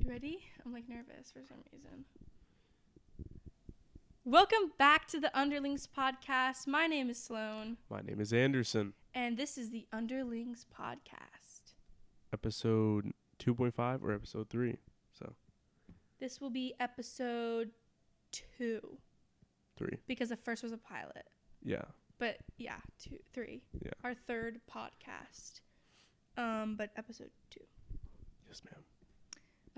You ready? I'm like nervous for some reason. Welcome back to the Underlings Podcast. My name is Sloan. My name is Anderson. And this is the Underlings Podcast. Episode 2.5 or episode 3. So this will be episode 2. 3. Because the first was a pilot. Yeah. But yeah, 3. Yeah. Our third podcast. But episode 2. Yes, ma'am.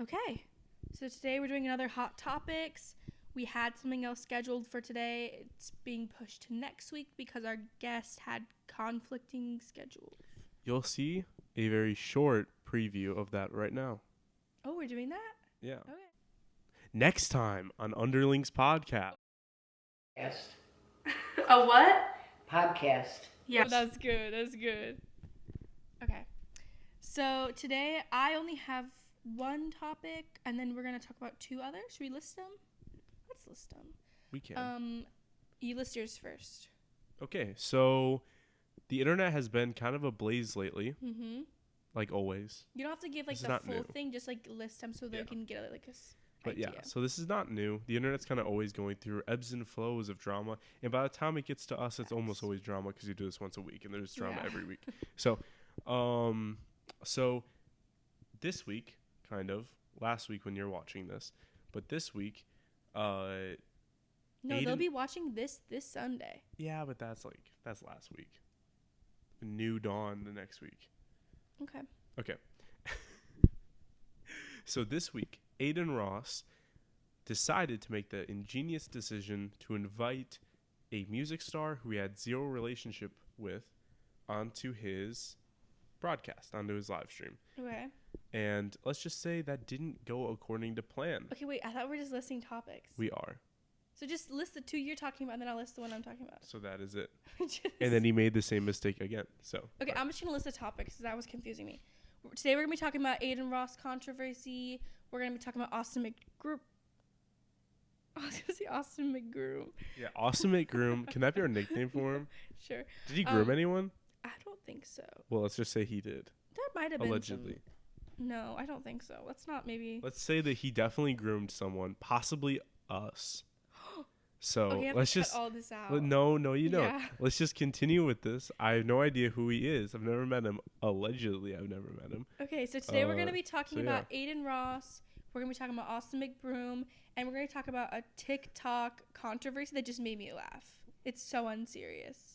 Okay. So today we're doing another Hot Topics. We had something else scheduled for today. It's being pushed to next week because our guest had conflicting schedules. You'll see a very short preview of that right now. Oh, we're doing that? Yeah. Okay. Next time on Underlings Podcast. A what? Podcast. Yeah, that's good. That's good. Okay. So today I only have one topic, and then we're going to talk about 2 others. Should we list them? Let's list them. We can. You list yours first. Okay, so the internet has been kind of ablaze lately. Mm-hmm. Like always. You don't have to give like the full thing, just like list them so they can get like a idea. Yeah, so this is not new. The internet's kind of always going through ebbs and flows of drama, and by the time it gets to us, it's almost always drama because you do this once a week, and there's drama every week. So, so this week, kind of last week when you're watching this, but this week, no, Aiden, they'll be watching this Sunday. Yeah, but that's last week. New Dawn the next week. Okay. So this week, Aiden Ross decided to make the ingenious decision to invite a music star who he had zero relationship with onto his broadcast, onto his live stream. Okay. And let's just say that didn't go according to plan. Okay, wait. I thought we were just listing topics. We are. So just list the 2 you're talking about, and then I'll list the one I'm talking about. So that is it. And then he made the same mistake again. So. Okay, I'm just going to list the topics because that was confusing me. Today we're going to be talking about Aiden Ross controversy. We're going to be talking about Austin McGroom. I was going to say Austin McGroom. Yeah, Austin McGroom. Can that be our nickname for him? Sure. Did he groom anyone? I don't think so. Well, let's just say he did. That might have been allegedly. No, I don't think so. Let's not maybe. Let's say that he definitely groomed someone, possibly us. So okay, let's just cut all this out. No, you don't. Yeah. Let's just continue with this. I have no idea who he is. I've never met him. Allegedly, I've never met him. Okay, so today we're going to be talking about Aiden Ross. We're going to be talking about Austin McBroom, and we're going to talk about a TikTok controversy that just made me laugh. It's so unserious.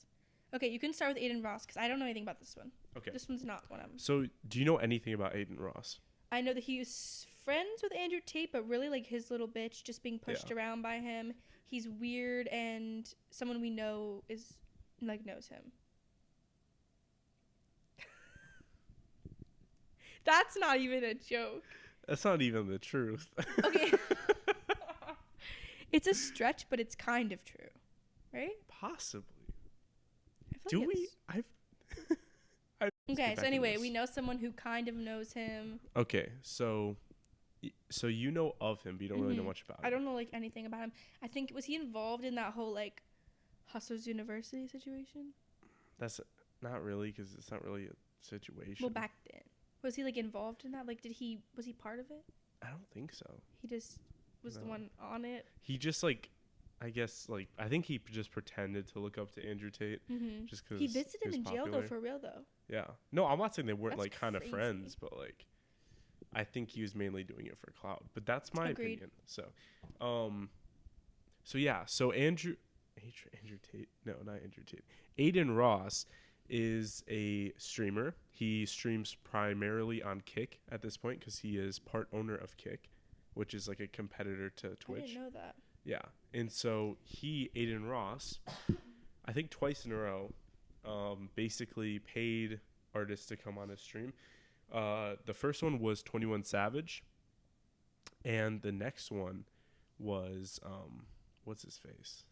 Okay, you can start with Aiden Ross because I don't know anything about this one. Okay. This one's not one of them. So, do you know anything about Aiden Ross? I know that he was friends with Andrew Tate, but really like his little bitch just being pushed around by him. He's weird, and someone we know is like knows him. That's not even a joke. That's not even the truth. Okay. It's a stretch, but it's kind of true, right? Possibly. Do like we? Okay, so anyway, we know someone who kind of knows him. Okay, so you know of him, but you don't really know much about him. I don't know like anything about him. I think was he involved in that whole like Hustlers University situation? That's not really because it's not really a situation. Well, back then, was he like involved in that? Like, was he part of it? I don't think so. He just was the one on it. He just like, I guess like I think he just pretended to look up to Andrew Tate just because he visited him in jail though, for real though. Yeah, no, I'm not saying they weren't That's kind of friends, but like, I think he was mainly doing it for clout. But that's my opinion. So, so Andrew Tate, no, not Andrew Tate. Aiden Ross is a streamer. He streams primarily on Kick at this point because he is part owner of Kick, which is like a competitor to Twitch. I didn't know that. Yeah, and so Aiden Ross, I think twice in a row, basically paid artists to come on his stream. The first one was 21 Savage, and the next one was what's his face?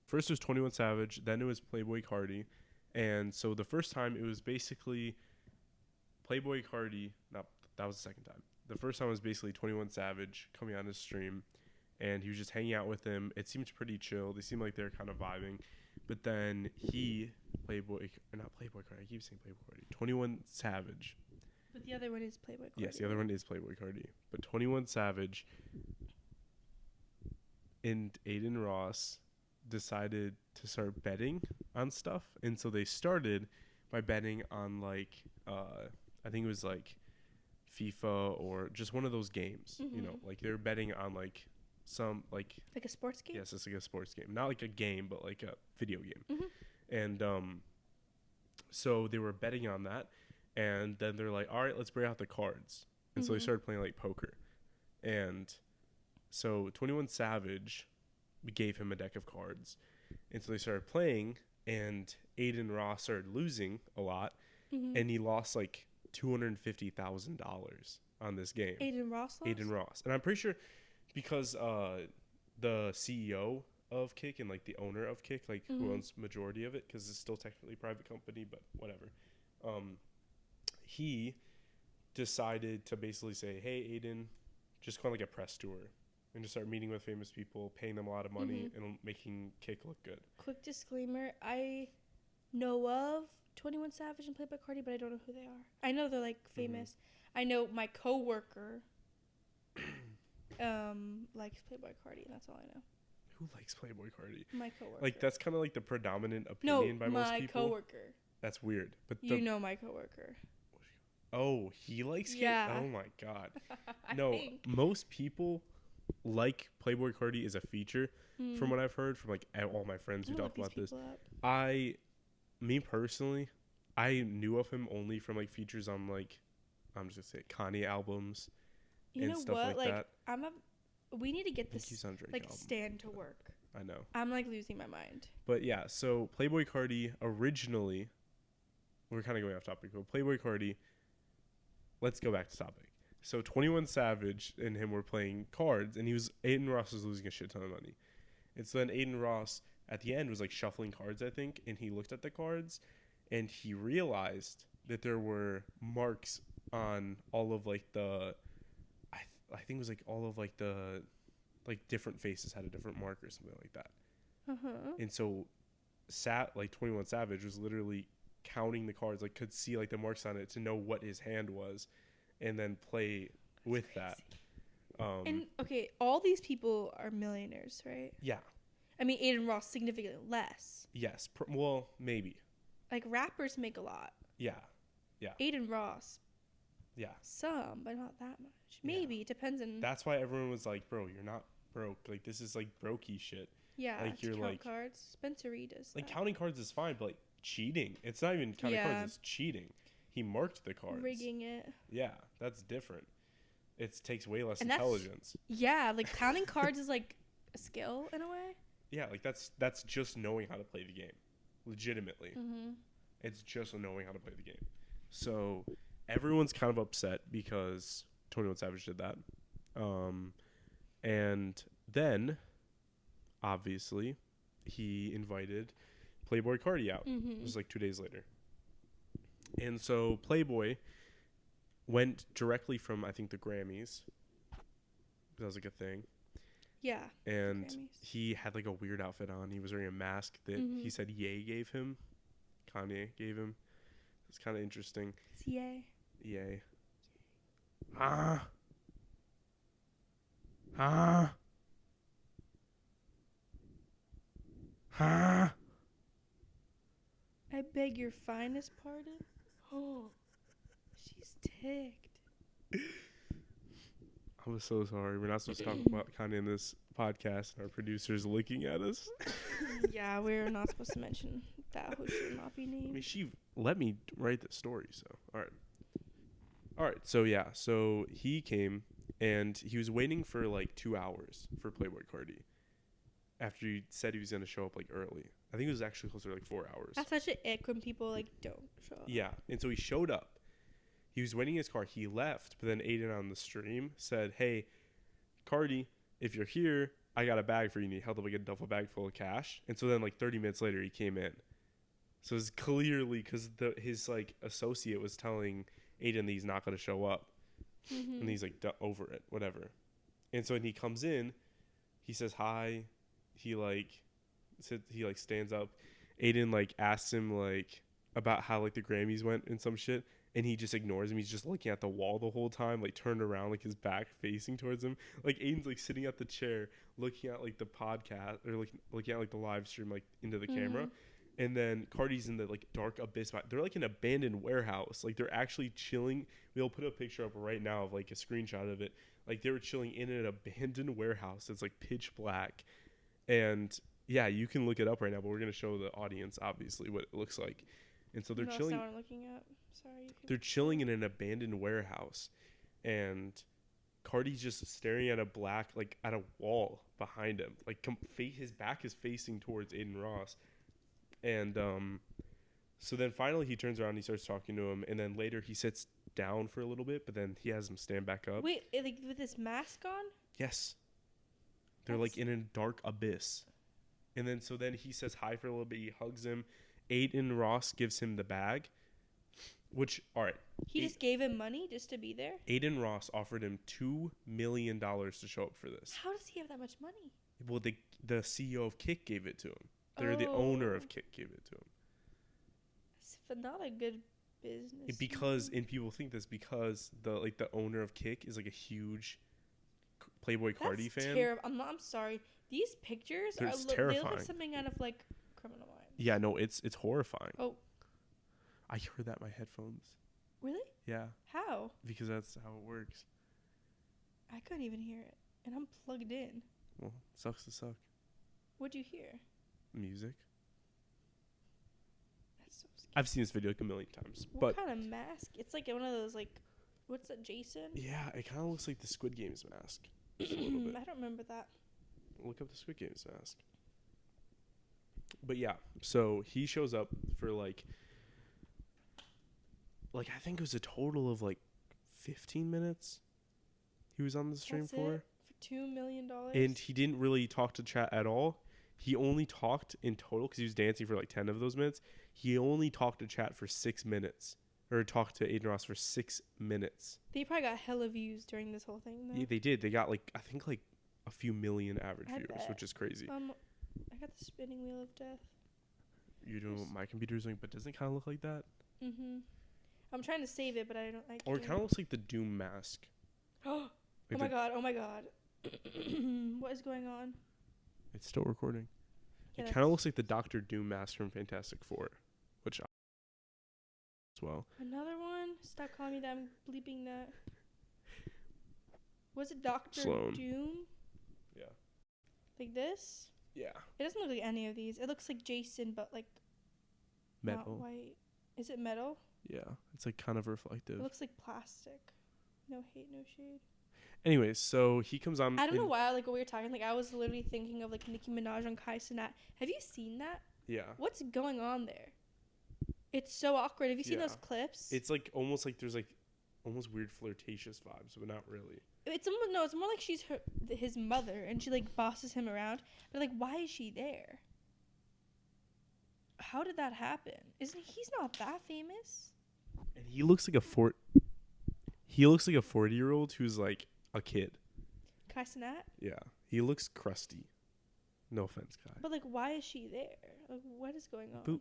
First was 21 Savage, then it was Playboy Cardi, and so the first time it was basically Playboy Cardi. No, that was the second time. The first time was basically 21 Savage coming on his stream, and he was just hanging out with him. It seemed pretty chill. They seemed like they were kind of vibing. But then Playboy Cardi, I keep saying Playboy Cardi, 21 Savage. But the other one is Playboy Cardi. Yes, the other one is Playboy Cardi. But 21 Savage and Aiden Ross decided to start betting on stuff. And so they started by betting on, like, I think it was, like, FIFA or just one of those games. You know, like, they were betting on, like, some, like... Like a sports game? Yes, it's like a sports game. Not like a game, but like a video game. And so they were betting on that. And then they're like, all right, let's bring out the cards. And so they started playing, like, poker. And so 21 Savage gave him a deck of cards. And so they started playing, and Aiden Ross started losing a lot. And he lost, like, $250,000 on this game. Aiden Ross lost? Aiden Ross. And I'm pretty sure because the CEO of Kick and, like, the owner of Kick, like, who owns majority of it, because it's still technically a private company, but whatever. He decided to basically say, hey, Aiden, just call, like, a press tour and just start meeting with famous people, paying them a lot of money, and making Kick look good. Quick disclaimer, I know of 21 Savage and Playboy Cardi, but I don't know who they are. I know they're, like, famous. I know my coworker likes Playboy Cardi, and that's all I know. Who likes Playboy Cardi? My coworker. Like, that's kind of like the predominant opinion by most people. No, my coworker. That's weird. But you know my coworker. Oh, he likes Kick? Yeah. Oh, my God. No, most people like Playboy Cardi as a feature, from what I've heard from, like, all my friends who talk about this. Me personally, I knew of him only from, like, features on, like, I'm just gonna say Kanye albums and stuff like that. We need to get this, like, album. stand to work. I know. I'm, like, losing my mind. But yeah, so Playboy Cardi originally, we're kind of going off topic, but Playboy Cardi, let's go back to topic. So 21 Savage and him were playing cards, and Aiden Ross was losing a shit ton of money. And so then Aiden Ross at the end was, like, shuffling cards, I think, and he looked at the cards and he realized that there were marks on all of, like, I think it was, like, all of, like, the, like, different faces had a different mark or something like that. And so 21 Savage was literally counting the cards, like, could see, like, the marks on it to know what his hand was and then play with that. And okay, all these people are millionaires, right? Yeah. I mean, Aiden Ross significantly less. Yes. Well, maybe. Like, rappers make a lot. Yeah. Yeah. Aiden Ross. Yeah. Some, but not that much. Maybe. It depends on... That's why everyone was like, bro, you're not broke. Like, this is, like, brokey shit. Yeah. Like, you're, like... cards. Spencer Reed does like, that. counting cards is fine, but, like, cheating. It's not even counting cards. It's cheating. He marked the cards. Rigging it. Yeah. That's different. It takes way less intelligence. Yeah. Like, counting cards is, like, a skill in a way. Yeah. Like, that's just knowing how to play the game. Legitimately. It's just knowing how to play the game. So... everyone's kind of upset because 21 Savage did that. And then, obviously, he invited Playboy Cardi out. It was like 2 days later. And so Playboy went directly from, I think, the Grammys. That was like a thing. Yeah. And he had like a weird outfit on. He was wearing a mask that he said Ye gave him. Kanye gave him. It's kind of interesting. It's Ye. Yay. I beg your finest pardon? Oh, she's ticked. I'm so sorry. We're not supposed to talk about Kanye in this podcast, and our producer's looking at us. Yeah, we're not supposed to mention that, who should not be named. I mean, she let me write the story, so all right, so yeah, so he came, and he was waiting for like 2 hours for Playboy Cardi after he said he was going to show up like early. I think it was actually closer to like 4 hours. That's such an ick when people like don't show up. Yeah, and so he showed up. He was waiting in his car. He left, but then Aiden on the stream said, hey, Cardi, if you're here, I got a bag for you. And he held up like a duffel bag full of cash. And so then like 30 minutes later, he came in. So it's clearly because his like associate was telling Aiden that he's not going to show up. And he's like over it, whatever. And so when he comes in, he says hi. He stands up. Aiden like asks him like about how like the Grammys went and some shit. and he just ignores him. He's just looking at the wall the whole time, like turned around, like his back facing towards him. Like Aiden's like sitting at the chair, looking at like the podcast or like looking at like the live stream, like into the camera. And then Cardi's in the like dark abyss. They're like an abandoned warehouse. Like they're actually chilling. We'll put a picture up right now of like a screenshot of it. Like they were chilling in an abandoned warehouse that's like pitch black. And yeah, you can look it up right now, but we're gonna show the audience obviously what it looks like. And so they're chilling. That's not what I'm looking at. Sorry. They're chilling in an abandoned warehouse, and Cardi's just staring at at a wall behind him. Like his back is facing towards Aiden Ross. And so then finally he turns around and he starts talking to him, and then later he sits down for a little bit, but then he has him stand back up. Wait, like with his mask on? Yes. They're like in a dark abyss. And then so then he says hi for a little bit, he hugs him. Aiden Ross gives him the bag, which, all right. He just gave him money just to be there? Aiden Ross offered him $2 million to show up for this. How does he have that much money? Well, the CEO of Kick gave it to him. The owner of Kick gave it to him. It's not a good business. And people think this because the owner of Kick is like a huge Playboy Cardi fan. Terrible. I'm sorry. These pictures terrifying. They look like something out of like Criminal Minds. Yeah, no, it's horrifying. Oh. I heard that in my headphones. Really? Yeah. How? Because that's how it works. I couldn't even hear it, and I'm plugged in. Well, sucks to suck. What'd you hear? Music. That's so scary. I've seen this video like a million times. What kind of mask? It's like one of those like, what's that, Jason? Yeah, it kind of looks like the Squid Games mask. I don't remember that. Look up the Squid Games mask. But yeah, so he shows up for like I think it was a total of like 15 minutes. He was on the stream for $2 million. And he didn't really talk to chat at all. He only talked in total because he was dancing for like 10 of those minutes. He only talked to chat for 6 minutes, or talked to Aiden Ross for 6 minutes. They probably got hella views during this whole thing, though. Yeah, they did. They got I think a few million average viewers, which is crazy. I got the spinning wheel of death. You're doing what my computer's doing, but doesn't it kind of look like that? Mm-hmm. I'm trying to save it, but I can't. Or it kind of looks like the Doom mask. Oh my god. What is going on? It's still recording. Yeah, it kind of looks like the Dr. Doom mask from Fantastic Four, which I as well. Another one? Stop calling me that. I'm bleeping that. Was it Dr. Sloan. Doom? Yeah. Like this? Yeah. It doesn't look like any of these. It looks like Jason, but like metal. Not white. Is it metal? Yeah. It's like kind of reflective. It looks like plastic. No hate, no shade. Anyways, so he comes on. I don't know why, like, when we were talking, like, I was literally thinking of, like, Nicki Minaj on Kai Cenat. Have you seen that? Yeah. What's going on there? It's so awkward. Have you seen those clips? It's, like, almost like there's, like, almost weird flirtatious vibes, but not really. It's more like she's his mother, and she, like, bosses him around. But, like, why is she there? How did that happen? He's not that famous? And he looks like a 40-year-old who's, like, a kid. Kai Cenat? Yeah. He looks crusty. No offense, Kai. But, like, why is she there? Like, what is going on? Boop.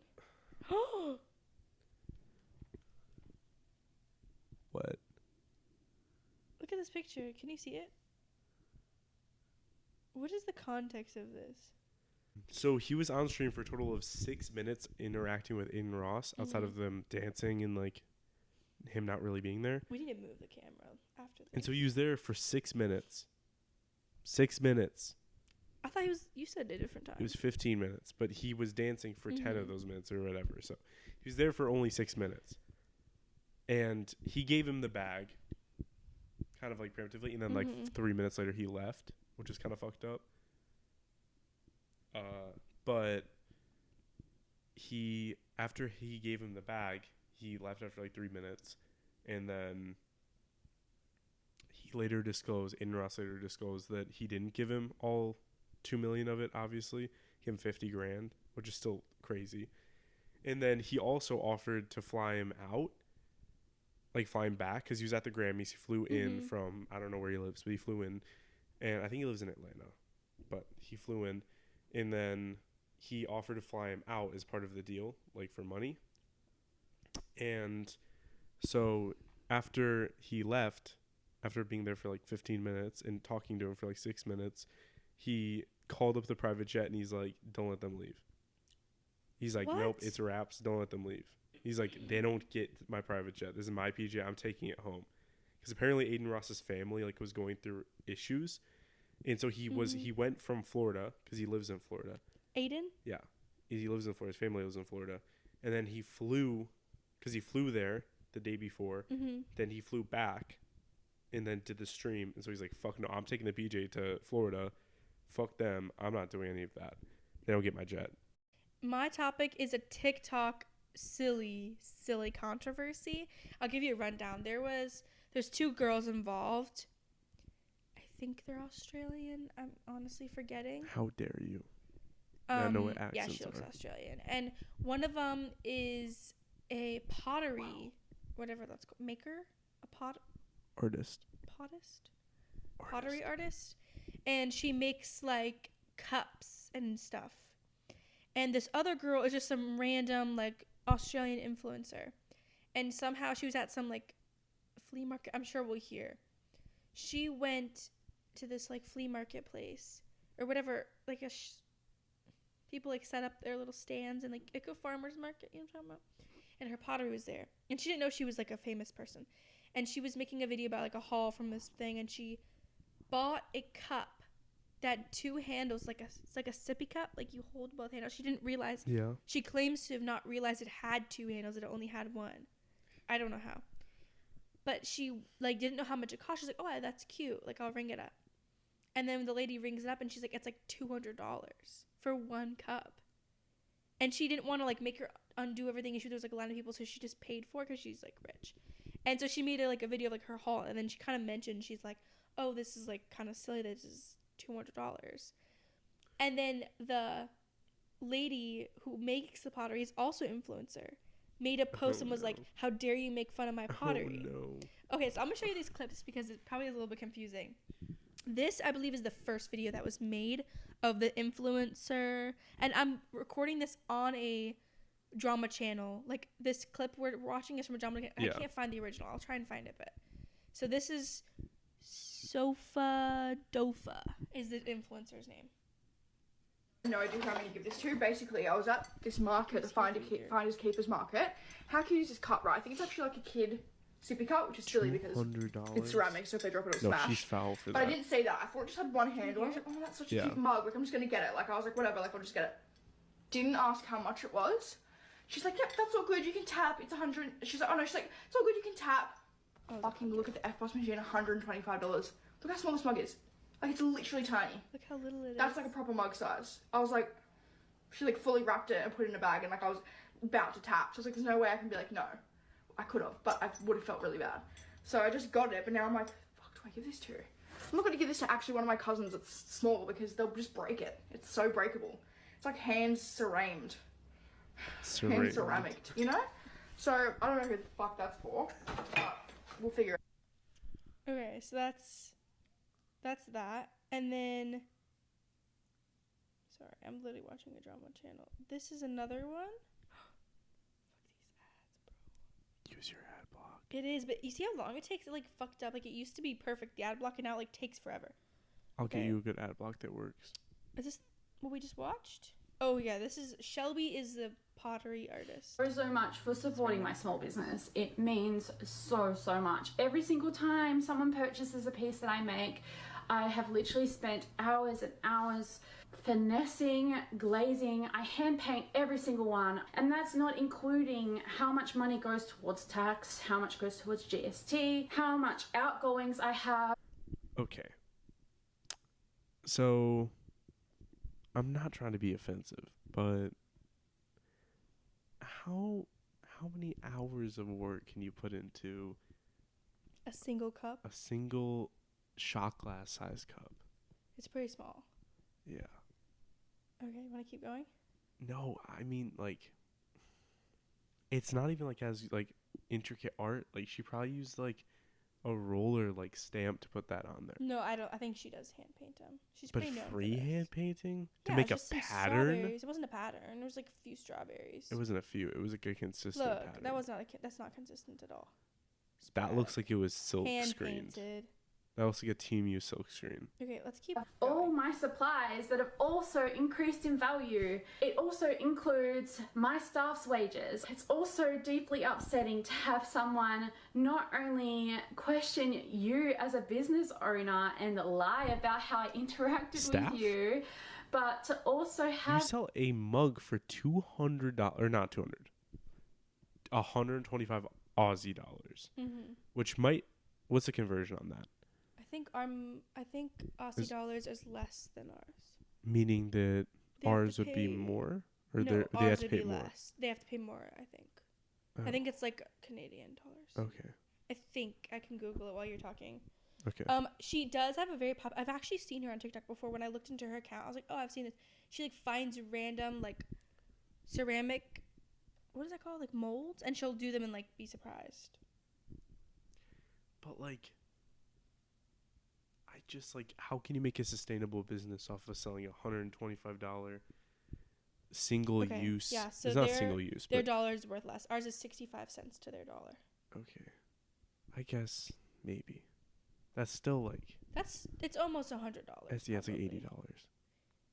What? Look at this picture. Can you see it? What is the context of this? So he was on stream for a total of 6 minutes interacting with Aiden Ross outside of them dancing and, like, him not really being there. We need to move the camera after this. And so he was there for 6 minutes. 6 minutes. I thought you said a different time. It was 15 minutes, but he was dancing for 10 of those minutes or whatever. So he was there for only 6 minutes. And he gave him the bag, kind of like preemptively, and then like 3 minutes later he left, which is kind of fucked up. But after he gave him the bag, he left after like 3 minutes, and then Aiden Ross later disclosed that he didn't give him all $2 million of it. Obviously, he gave him $50,000, which is still crazy. And then he also offered to fly him out, like fly him back, because he was at the Grammys. He flew in from, I don't know where he lives, but he flew in, and I think he lives in Atlanta, but he flew in, and then he offered to fly him out as part of the deal, like for money. And So after he left, after being there for like 15 minutes and talking to him for like 6 minutes, he called up the private jet and he's like, don't let them leave. He's like, What? nope, it's wraps. Don't let them leave. He's like, they don't get my private jet. This is my PJ. I'm taking it home. Because apparently Aiden Ross's family like was going through issues. And so he went from Florida because he lives in Florida. Aiden? Yeah. He lives in Florida. His family lives in Florida. And then he flew, because he flew there the day before. Mm-hmm. Then he flew back and then did the stream. And so he's like, fuck no, I'm taking the PJ to Florida. Fuck them. I'm not doing any of that. They don't get my jet. My topic is a TikTok silly controversy. I'll give you a rundown. There's 2 girls involved. I think they're Australian. I'm honestly forgetting. How dare you? I know what accents yeah, she looks Australian. And one of them is a pottery, whatever that's called, maker? Pottery artist. And she makes like cups and stuff. And this other girl is just some random like Australian influencer. And somehow she was at some like flea market. I'm sure we'll hear. She went to this like flea market place or whatever, like people like set up their little stands and like a farmer's market, you know what I'm talking about? And her pottery was there. And she didn't know she was like a famous person. And she was making a video about like a haul from this thing, and she bought a cup that had 2 handles, it's like a sippy cup, like you hold both handles. She didn't realize. Yeah. She claims to have not realized it had 2 handles, it only had 1. I don't know how. But she like didn't know how much it cost. She's like, oh, that's cute. Like, I'll ring it up. And then the lady rings it up and she's like, it's like $200 for 1 cup. And she didn't want to like make her undo everything. And there was like a lot of people, so she just paid for it because she's like rich. And so she made a video of like her haul, and then she kind of mentioned, she's like, oh, this is like kind of silly. This is $200. And then the lady who makes the pottery is also influencer, made a post and was like, how dare you make fun of my pottery? Oh, no. Okay, so I'm gonna show you these clips because it probably is a little bit confusing. This, I believe, is the first video that was made of the influencer, and I'm recording this on a drama channel. Like, this clip we're watching is from a drama channel. Yeah. I can't find the original. I'll try and find it, but so this is Sofa Dofa is the influencer's name. No idea who I'm going to give this to. Basically, I was at this market, the Finders Keepers market. How cute is this cup, right? I think it's actually like a kid sippy cup, which is silly because it's ceramic, so if they drop it, it'll smash. No, she's foul for that. But I didn't see that. I thought it just had 1 handle. I was like, oh, that's such a cute mug. Like, I'm just going to get it. Like, I was like, whatever. Like, I'll just get it. Didn't ask how much it was. She's like, yep, that's all good. You can tap. It's 100. She's like, oh no, she's like, it's all good. You can tap. Fucking look at the F-Boss machine, $125. Look how small this mug is. Like, it's literally tiny. Look how little it is. That's like a proper mug size. I was like, she like fully wrapped it and put it in a bag, and like I was about to tap. So I was like, there's no way I can be like, no. I could have, but I would have felt really bad. So I just got it, but now I'm like, fuck, do I give this to? I'm not going to give this to actually one of my cousins that's small because they'll just break it. It's so breakable. It's like hand ceramic, you know? So I don't know who the fuck that's for, but we'll figure it out. Okay, so that's that. And then, sorry, I'm literally watching a drama channel. This is another one. Use your ad block. It is, but you see how long it takes? It like fucked up. Like, it used to be perfect, the ad block, and now it like takes forever. I'll get you a good ad block that works. Is this what we just watched? Oh yeah, this is Shelby is the pottery artist. So much for supporting my small business. It means so much. Every single time someone purchases a piece that I make, I have literally spent hours and hours finessing, glazing. I hand paint every single one, and that's not including how much money goes towards tax, how much goes towards GST, how much outgoings I have. Okay. So, I'm not trying to be offensive, but how many hours of work can you put into a single cup? A single shot glass size cup. It's pretty small. Yeah. Okay, you want to keep going? No, I mean, like, it's not even like as like intricate art. Like, she probably used like a roller like stamp to put that on there. No, I don't. I think she does hand paint them. She's but pretty known freehand painting to yeah, make a just some pattern. Strawberries. It wasn't a pattern. There was like a few strawberries. It wasn't a few. It was like a consistent Look, pattern. that's not consistent at all. That looks like it was silk hand screened. painted. That looks like a Team U silk screen. Okay, let's keep All going. my supplies that have also increased in value. It also includes my staff's wages. It's also deeply upsetting to have someone not only question you as a business owner and lie about how I interacted Staff? with you, but to also have... You sell a mug for $200, or not 200, 125 Aussie dollars, which might, what's the conversion on that? I think Aussie dollars is less than ours. Meaning that They have ours to would be pay- more, or No, they have ours to would pay be more. less. They have to pay more, I think. Oh. I think it's like Canadian dollars. Okay. I think I can Google it while you're talking. Okay. She does have a very I've actually seen her on TikTok before. When I looked into her account, I was like, oh, I've seen this. She like finds random like ceramic, what is that called? Like molds, and she'll do them and like be surprised. But like, I just like, how can you make a sustainable business off of selling $125 single use? Yeah, so it's not single use, their but dollar's worth less. Ours is 65 cents to their dollar. okay. I guess maybe. That's still like, It's almost $100. it's like $80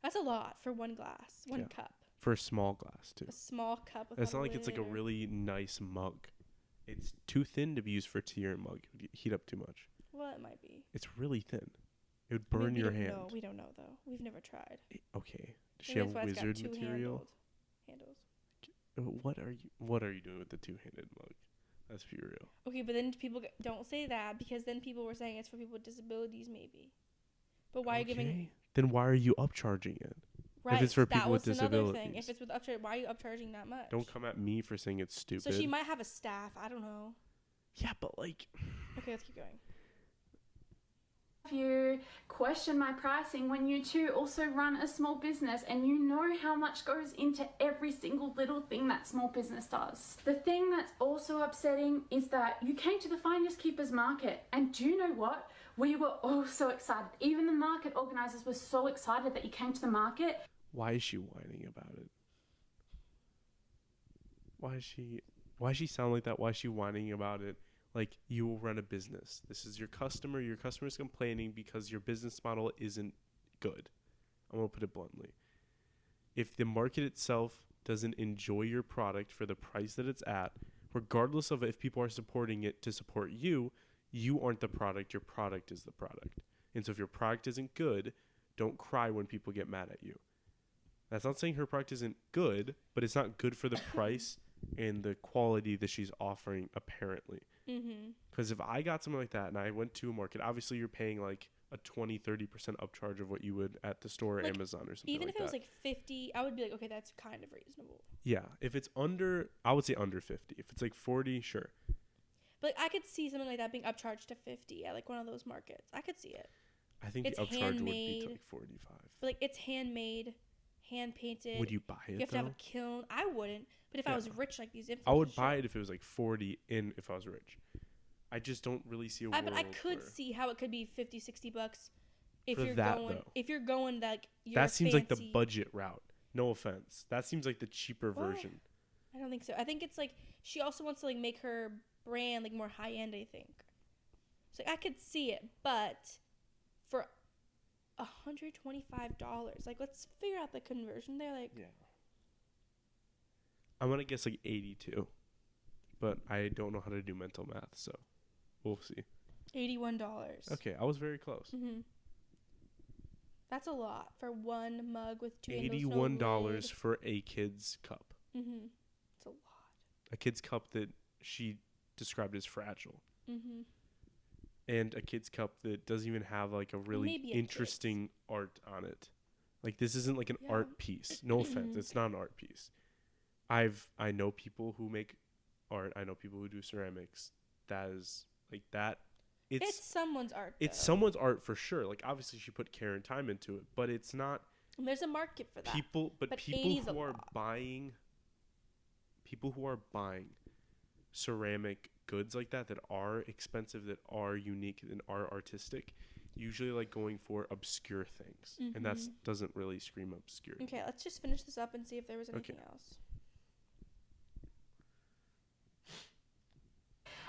That's a lot for one glass, one cup. for a small glass too. A small cup. It's not like it's like a really nice mug. It's too thin to be used for tea or mug. It would heat up too much. Well, it might be. It's really thin. It would burn your hand. We don't know though. We've never tried. Okay. Does she Maybe have that's why it's got wizard material? handles. What are you doing with the two-handed mug? Let's be real. Okay, but then don't say that, because then people were saying it's for people with disabilities, maybe. But why are you giving? Then why are you upcharging it? Right, If it's for people with that was another thing. disabilities. If it's with upcharge, why are you upcharging that much? Don't come at me for saying it's stupid. So she might have a staff. I don't know. Yeah, but like. Okay, let's keep going. If you question my pricing when you too also run a small business and you know how much goes into every single little thing that small business does. The thing that's also upsetting is that you came to the Finders Keepers market, and do you know what? We were all so excited. Even the market organizers were so excited that you came to the market. Why is she whining about it? Why does she sound like that? Why is she whining about it? Like, you will run a business. This is your customer. Your customer's complaining because your business model isn't good. I'm going to put it bluntly. If the market itself doesn't enjoy your product for the price that it's at, regardless of if people are supporting it to support you, you aren't the product. Your product is the product. And so if your product isn't good, don't cry when people get mad at you. That's not saying her product isn't good, but it's not good for the price and the quality that she's offering, apparently. Because if I got something like that and I went to a market, obviously you're paying like a 20-30% upcharge of what you would at the store or Like, Amazon or something even like if it was that. like 50, I would be like, okay, that's kind of reasonable. Yeah, if it's under, I would say under 50. If it's like 40, sure. But like, I could see something like that being upcharged to 50 at like one of those markets. I could see it. I think It's the upcharge would be handmade. to like 45. But like, it's handmade, hand painted. Would you buy it You have though? to have a kiln. I wouldn't. But if I Yeah. was rich like these influencers, I would buy it if it was like 40 if I was rich. I just don't really see a world But I could for see how it could be $50-$60 if For you're that, going though. if you're going like you're that seems like the fancy- budget route. No offense. That seems like the cheaper Well, version. I don't think so. I think it's like she also wants to like make her brand like more high end, I think. So I could see it, but for $125, like let's figure out the conversion there. Like, Yeah. I'm gonna guess like 82, but I don't know how to do mental math, so we'll see. $81. Okay, I was very close. That's a lot for one mug with two handles. $81 for a kid's cup. It's a lot. A kid's cup that she described as fragile. And a kid's cup that doesn't even have like a really Maybe a interesting art on it. Like, this isn't like an Yeah. art piece. No offense, it's not an art piece. I know people who make art. I know people who do ceramics. That is like that. It's someone's art. It's though. someone's art for sure. Like, obviously she put care and time into it, but it's not And there's a market for that. people. But But people 80's a who are lot. buying, ceramic goods like that are expensive, that are unique and are artistic, usually like going for obscure things, and that doesn't really scream obscure. Okay, let's just finish this up and see if there was anything else.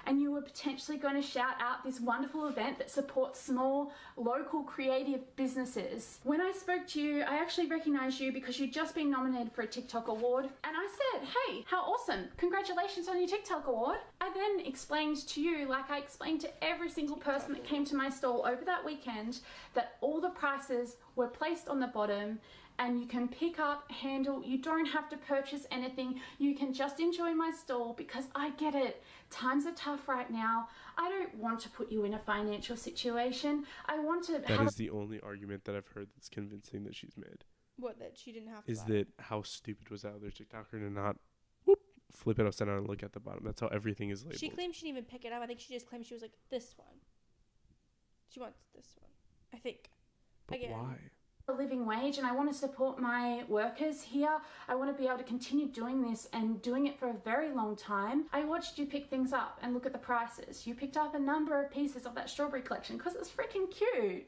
And you were potentially going to shout out this wonderful event that supports small, local, creative businesses. When I spoke to you, I actually recognized you because you'd just been nominated for a TikTok award. And I said, hey, how awesome. Congratulations on your TikTok award. I then explained to you, like I explained to every single person that came to my stall over that weekend, that all the prices were placed on the bottom and you can pick up, handle, you don't have to purchase anything. You can just enjoy my stall because I get it. Times are tough right now. I don't want to put you in a financial situation. I want to That is the only argument that I've heard that's convincing that she's made. What, that she didn't have to Is buy? that how stupid was that other TikToker to not whoop, flip it upside down and look at the bottom? That's how everything is labeled. She claimed she didn't even pick it up. I think she just claimed she was like, this one. She wants this one. I think. But Again. why? a living wage and I want to support my workers here. I want to be able to continue doing this and doing it for a very long time. I watched you pick things up and look at the prices. You picked up a number of pieces of that strawberry collection because it's freaking cute.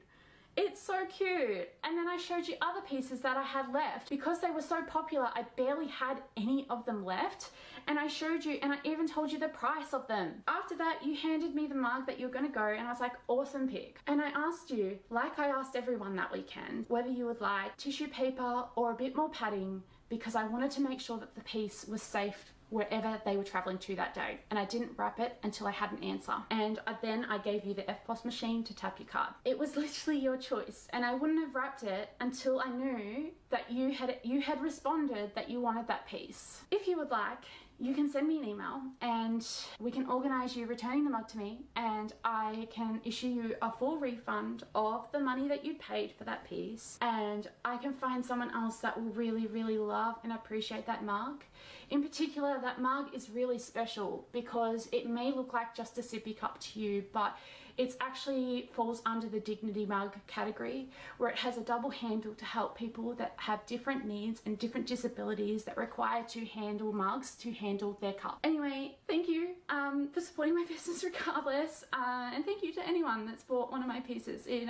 It's so cute. And then I showed you other pieces that I had left. Because they were so popular, I barely had any of them left. And I showed you, and I even told you the price of them. After that, you handed me the mug that you were gonna go, and I was like, awesome pick. And I asked you, like I asked everyone that weekend, whether you would like tissue paper or a bit more padding, because I wanted to make sure that the piece was safe wherever they were traveling to that day. And I didn't wrap it until I had an answer. And then I gave you the FPOS machine to tap your card. It was literally your choice. And I wouldn't have wrapped it until I knew that you had responded that you wanted that piece. If you would like, you can send me an email and we can organize you returning the mug to me, and I can issue you a full refund of the money that you paid for that piece, and I can find someone else that will really, really love and appreciate that mug. In particular, that mug is really special because it may look like just a sippy cup to you, but it actually falls under the dignity mug category, where it has a double handle to help people that have different needs and different disabilities that require to handle mugs to handle their cup. Anyway, thank you for supporting my business regardless, and thank you to anyone that's bought one of my pieces. It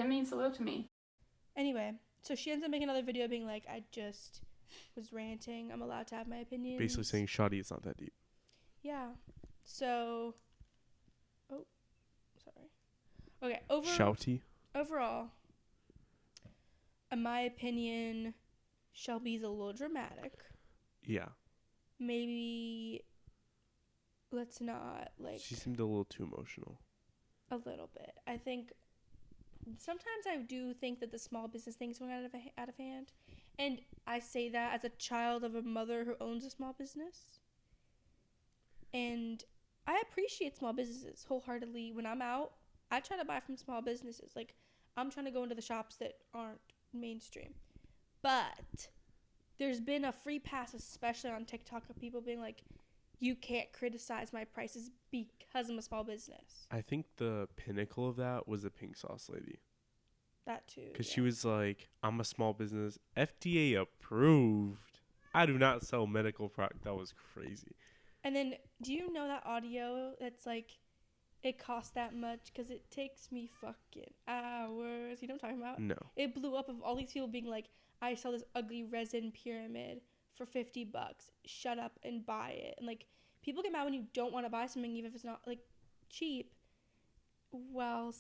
means the world to me. Anyway, so she ends up making another video being like, I just was ranting. I'm allowed to have my opinions. Basically saying, shoddy, it's not that deep. Yeah. So, okay, Shouty? overall, in my opinion, Shelby's a little dramatic. Yeah. Maybe let's not, She seemed a little too emotional. A little bit. I think sometimes I do think that the small business thing's going out of hand. And I say that as a child of a mother who owns a small business. And I appreciate small businesses wholeheartedly. When I'm out, I try to buy from small businesses. I'm trying to go into the shops that aren't mainstream. But there's been a free pass, especially on TikTok, of people being like, you can't criticize my prices because I'm a small business. I think the pinnacle of that was the pink sauce lady. That too. Because she was like, I'm a small business, FDA approved. I do not sell medical product. That was crazy. And then, do you know that audio that's like, it costs that much because it takes me fucking hours? You know what I'm talking about? No. It blew up of all these people being like, I saw this ugly resin pyramid for $50. Shut up and buy it. And people get mad when you don't want to buy something even if it's not cheap. Well,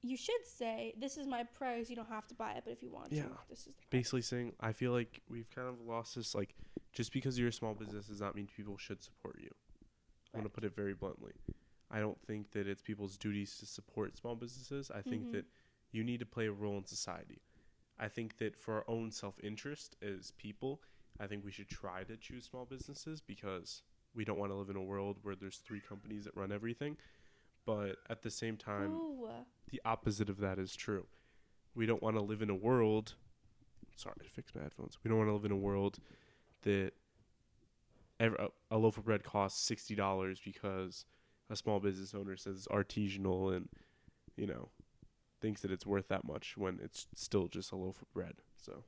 you should say, this is my price. You don't have to buy it, but if you want to, this is the price. Basically saying, I feel like we've kind of lost this, just because you're a small business does not mean people should support you. I want to put it very bluntly. I don't think that it's people's duties to support small businesses. I think that you need to play a role in society. I think that for our own self-interest as people, I think we should try to choose small businesses because we don't want to live in a world where there's 3 companies that run everything. But at the same time, the opposite of that is true. We don't want to live in a world... Sorry, I fixed my headphones. We don't want to live in a world that a loaf of bread costs $60 because a small business owner says it's artisanal and, thinks that it's worth that much when it's still just a loaf of bread. So,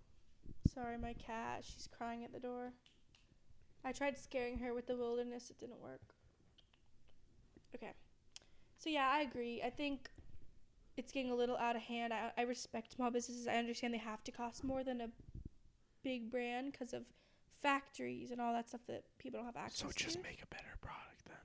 sorry, my cat. She's crying at the door. I tried scaring her with the wilderness. It didn't work. Okay. So, yeah, I agree. I think it's getting a little out of hand. I respect small businesses. I understand they have to cost more than a big brand because of factories and all that stuff that people don't have access to. So just make a better product then.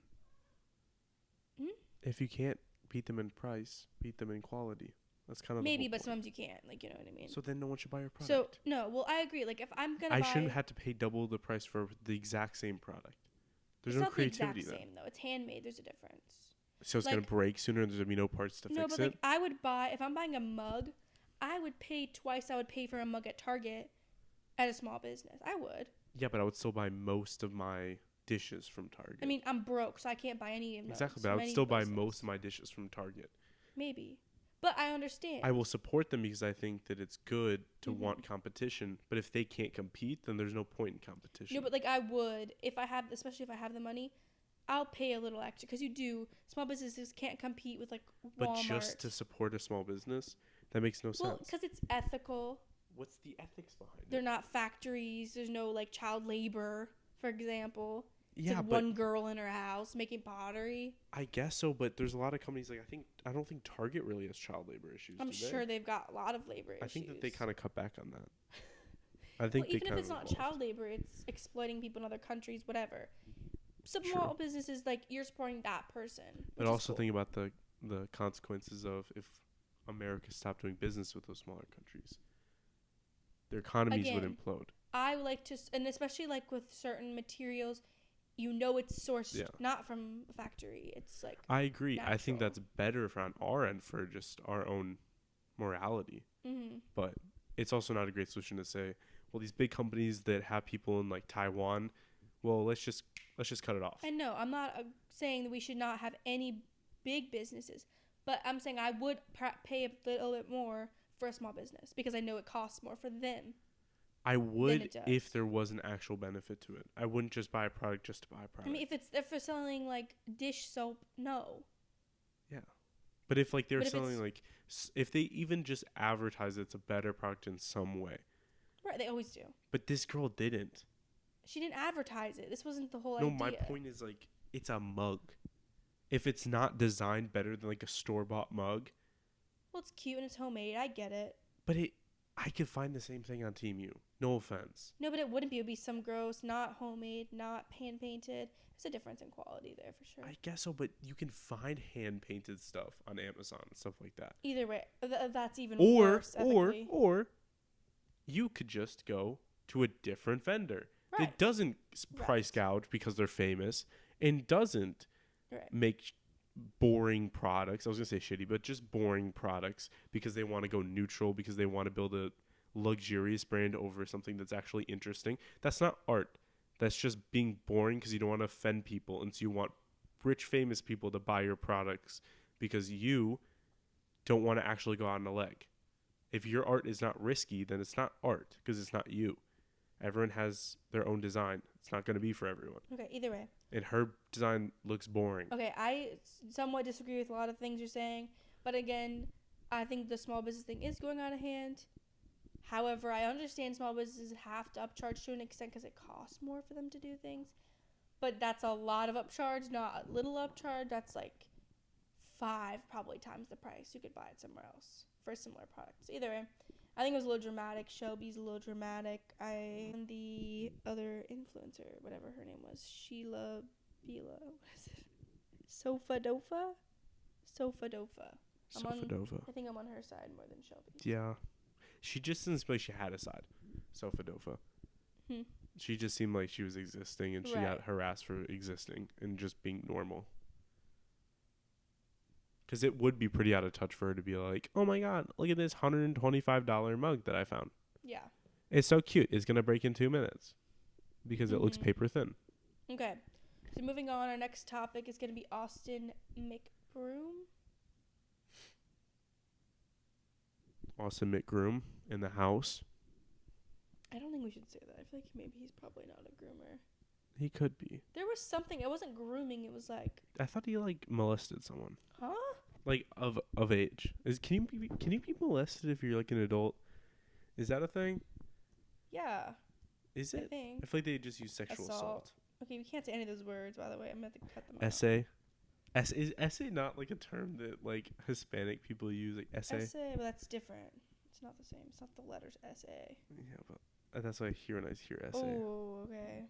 If you can't beat them in price, beat them in quality. That's kind of Maybe, the whole but point. sometimes you can't. Like, you know what I mean? So then no one should buy your product. So, no. Well, I agree. Like, if I'm going to I buy... shouldn't have to pay double the price for the exact same product. There's it's no not creativity the exact then. same, though. It's handmade. There's a difference. So it's going Like- to break sooner and there's going to be no parts to No, fix but, it? like, I would buy... If I'm buying a mug, I would pay twice I would pay for a mug at Target at a small business. I would. Yeah, but I would still buy most of my dishes from Target. I mean, I'm broke, so I can't buy any of exactly, those but I from would any still buy business. most of my dishes from Target. Maybe. But I understand. I will support them because I think that it's good to Mm-hmm. want competition. But if they can't compete, then there's no point in competition. No, but like I would if I have, especially if I have the money, I'll pay a little extra because you do. Small businesses can't compete with like Walmart. But just to support a small business, that makes no well, sense. because it's ethical. What's the ethics behind They're it? not factories. There's no like child labor, for example. It's Yeah, like but one girl in her house making pottery. I guess so. But there's a lot of companies like I don't think Target really has child labor issues. I'm do they? sure they've got a lot of labor issues. I think that they kind of cut back on that. I think well, they even kind if it's of not evolved. child labor, it's exploiting people in other countries, whatever. Some True. small businesses, like you're supporting that person. But which is also cool. think about the consequences of if America stopped doing business with those smaller countries. Their economies would Again, implode. I would like to, and especially like with certain materials, you know it's sourced Yeah. not from a factory. It's like I agree. I think natural. that's better on our end for just our own morality. mm-hmm. But it's also not a great solution to say, well, these big companies that have people in like Taiwan, well, let's just cut it off. And no, I'm not saying that we should not have any big businesses, but I'm saying I would pay a little bit more for a small business because I know it costs more for them. I would it does. if there was an actual benefit to it. I wouldn't just buy a product just to buy a product. I mean, if they're selling like dish soap, no. yeah. But if like they were But if selling it's- like if they even just advertise it's a better product in some way. Right, they always do. But this girl didn't. She didn't advertise it. This wasn't the whole No, idea. my point is like it's a mug. If it's not designed better than like a store-bought mug, Well, it's cute and it's homemade. I get it. but I could find the same thing on Temu. No offense. No, but it wouldn't be. It would be some gross, not homemade, not hand painted. There's a difference in quality there for sure. I guess so, but you can find hand-painted stuff on Amazon and stuff like that. Either way, that's even Or worse. Ethically. you could just go to a different vendor that Right. doesn't price Right. gouge because they're famous and doesn't Right. make boring products. I was going to say shitty, but just boring products because they want to go neutral, because they want to build a luxurious brand over something that's actually interesting. That's not art. That's just being boring because you don't want to offend people. And so you want rich, famous people to buy your products because you don't want to actually go out on a leg. If your art is not risky, then it's not art because it's not you. Everyone has their own design. It's not going to be for everyone. Okay, either way. And her design looks boring. Okay, I somewhat disagree with a lot of things you're saying. But again, I think the small business thing is going out of hand. However, I understand small businesses have to upcharge to an extent because it costs more for them to do things. But that's a lot of upcharge, not a little upcharge. That's like 5 probably times the price you could buy it somewhere else for similar products. Either way, I think it was a little dramatic. Shelby's a little dramatic. And the other influencer, whatever her name was, Sheila Bila, what is it? Sofa Dofa. Sofadova. I think I'm on her side more than Shelby's. Yeah. She just didn't seem like she had a side. Sofadova. Hmm. She just seemed like she was existing and she Right. got harassed for existing and just being normal. Because it would be pretty out of touch for her to be like, oh my God, look at this $125 mug that I found. Yeah. It's so cute. It's going to break in 2 minutes because it looks Mhm. paper thin. Okay. So moving on, our next topic is going to be Austin McBroom. Austin McBroom in the house. I don't think we should say that. I feel like maybe he's probably not a groomer. He could be. There was something. It wasn't grooming. It was like, I thought he like molested someone. huh? Like of age. Can you be molested if you're like an adult? Is that a thing? Yeah. Is I it? think. I feel like they just use sexual Assault. assault. Okay, we can't say any of those words, by the way. I'm going to have to cut them out. Essay. Is essay not like a term that like Hispanic people use? Like essay. Essay, but that's different. It's not the same. It's not the letters S-A. Yeah, but that's what I hear when I hear essay. Oh, okay.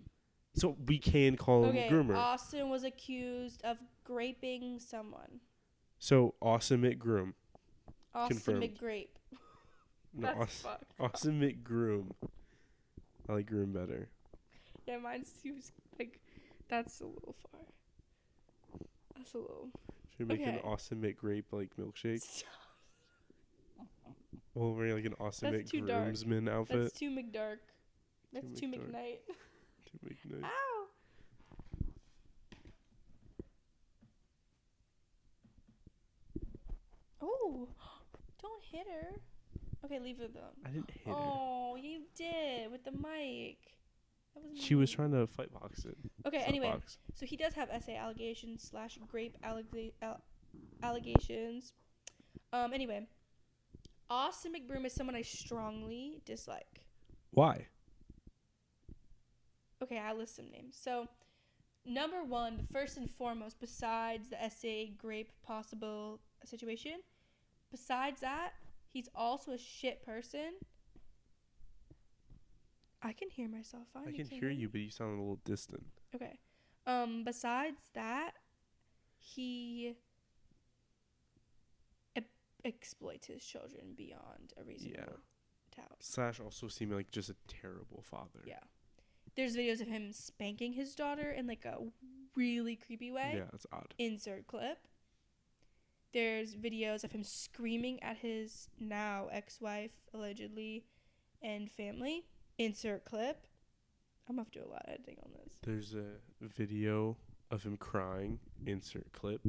So we can call him Okay, groomer. Austin was accused of graping someone. So Austin McGroom. Austin Confirmed. McGrape. No, That's fucked. Austin McGroom. I like groom better. Yeah, mine's too, like, that's a little far. That's a little. Should we make an Okay. Austin McGrape like milkshake? Stop. Well, wearing like an Austin That's too dark. McGroomsman outfit. That's too McDark. That's too McDark. McKnight. To make nice. Ow! Oh, don't hit her. Okay, leave her though. I didn't hit her. Oh, you did with the mic. That was She was mean. trying to fight box it. Okay, Slap anyway, box. so he does have SA allegations / grape allegations. Anyway, Austin McBroom is someone I strongly dislike. Why? Okay, I'll list some names. So, number one, first and foremost, besides the SA grape possible situation, besides that, he's also a shit person. I can hear myself fine. I can can't hear you, but you sound a little distant. Okay. Besides that, he exploits his children beyond a reasonable doubt. / also seem like just a terrible father. Yeah. There's videos of him spanking his daughter in like a really creepy way. Yeah, that's odd. Insert clip. There's videos of him screaming at his now ex-wife, allegedly, and family. Insert clip. I'm gonna have to do a lot of editing on this. There's a video of him crying. Insert clip.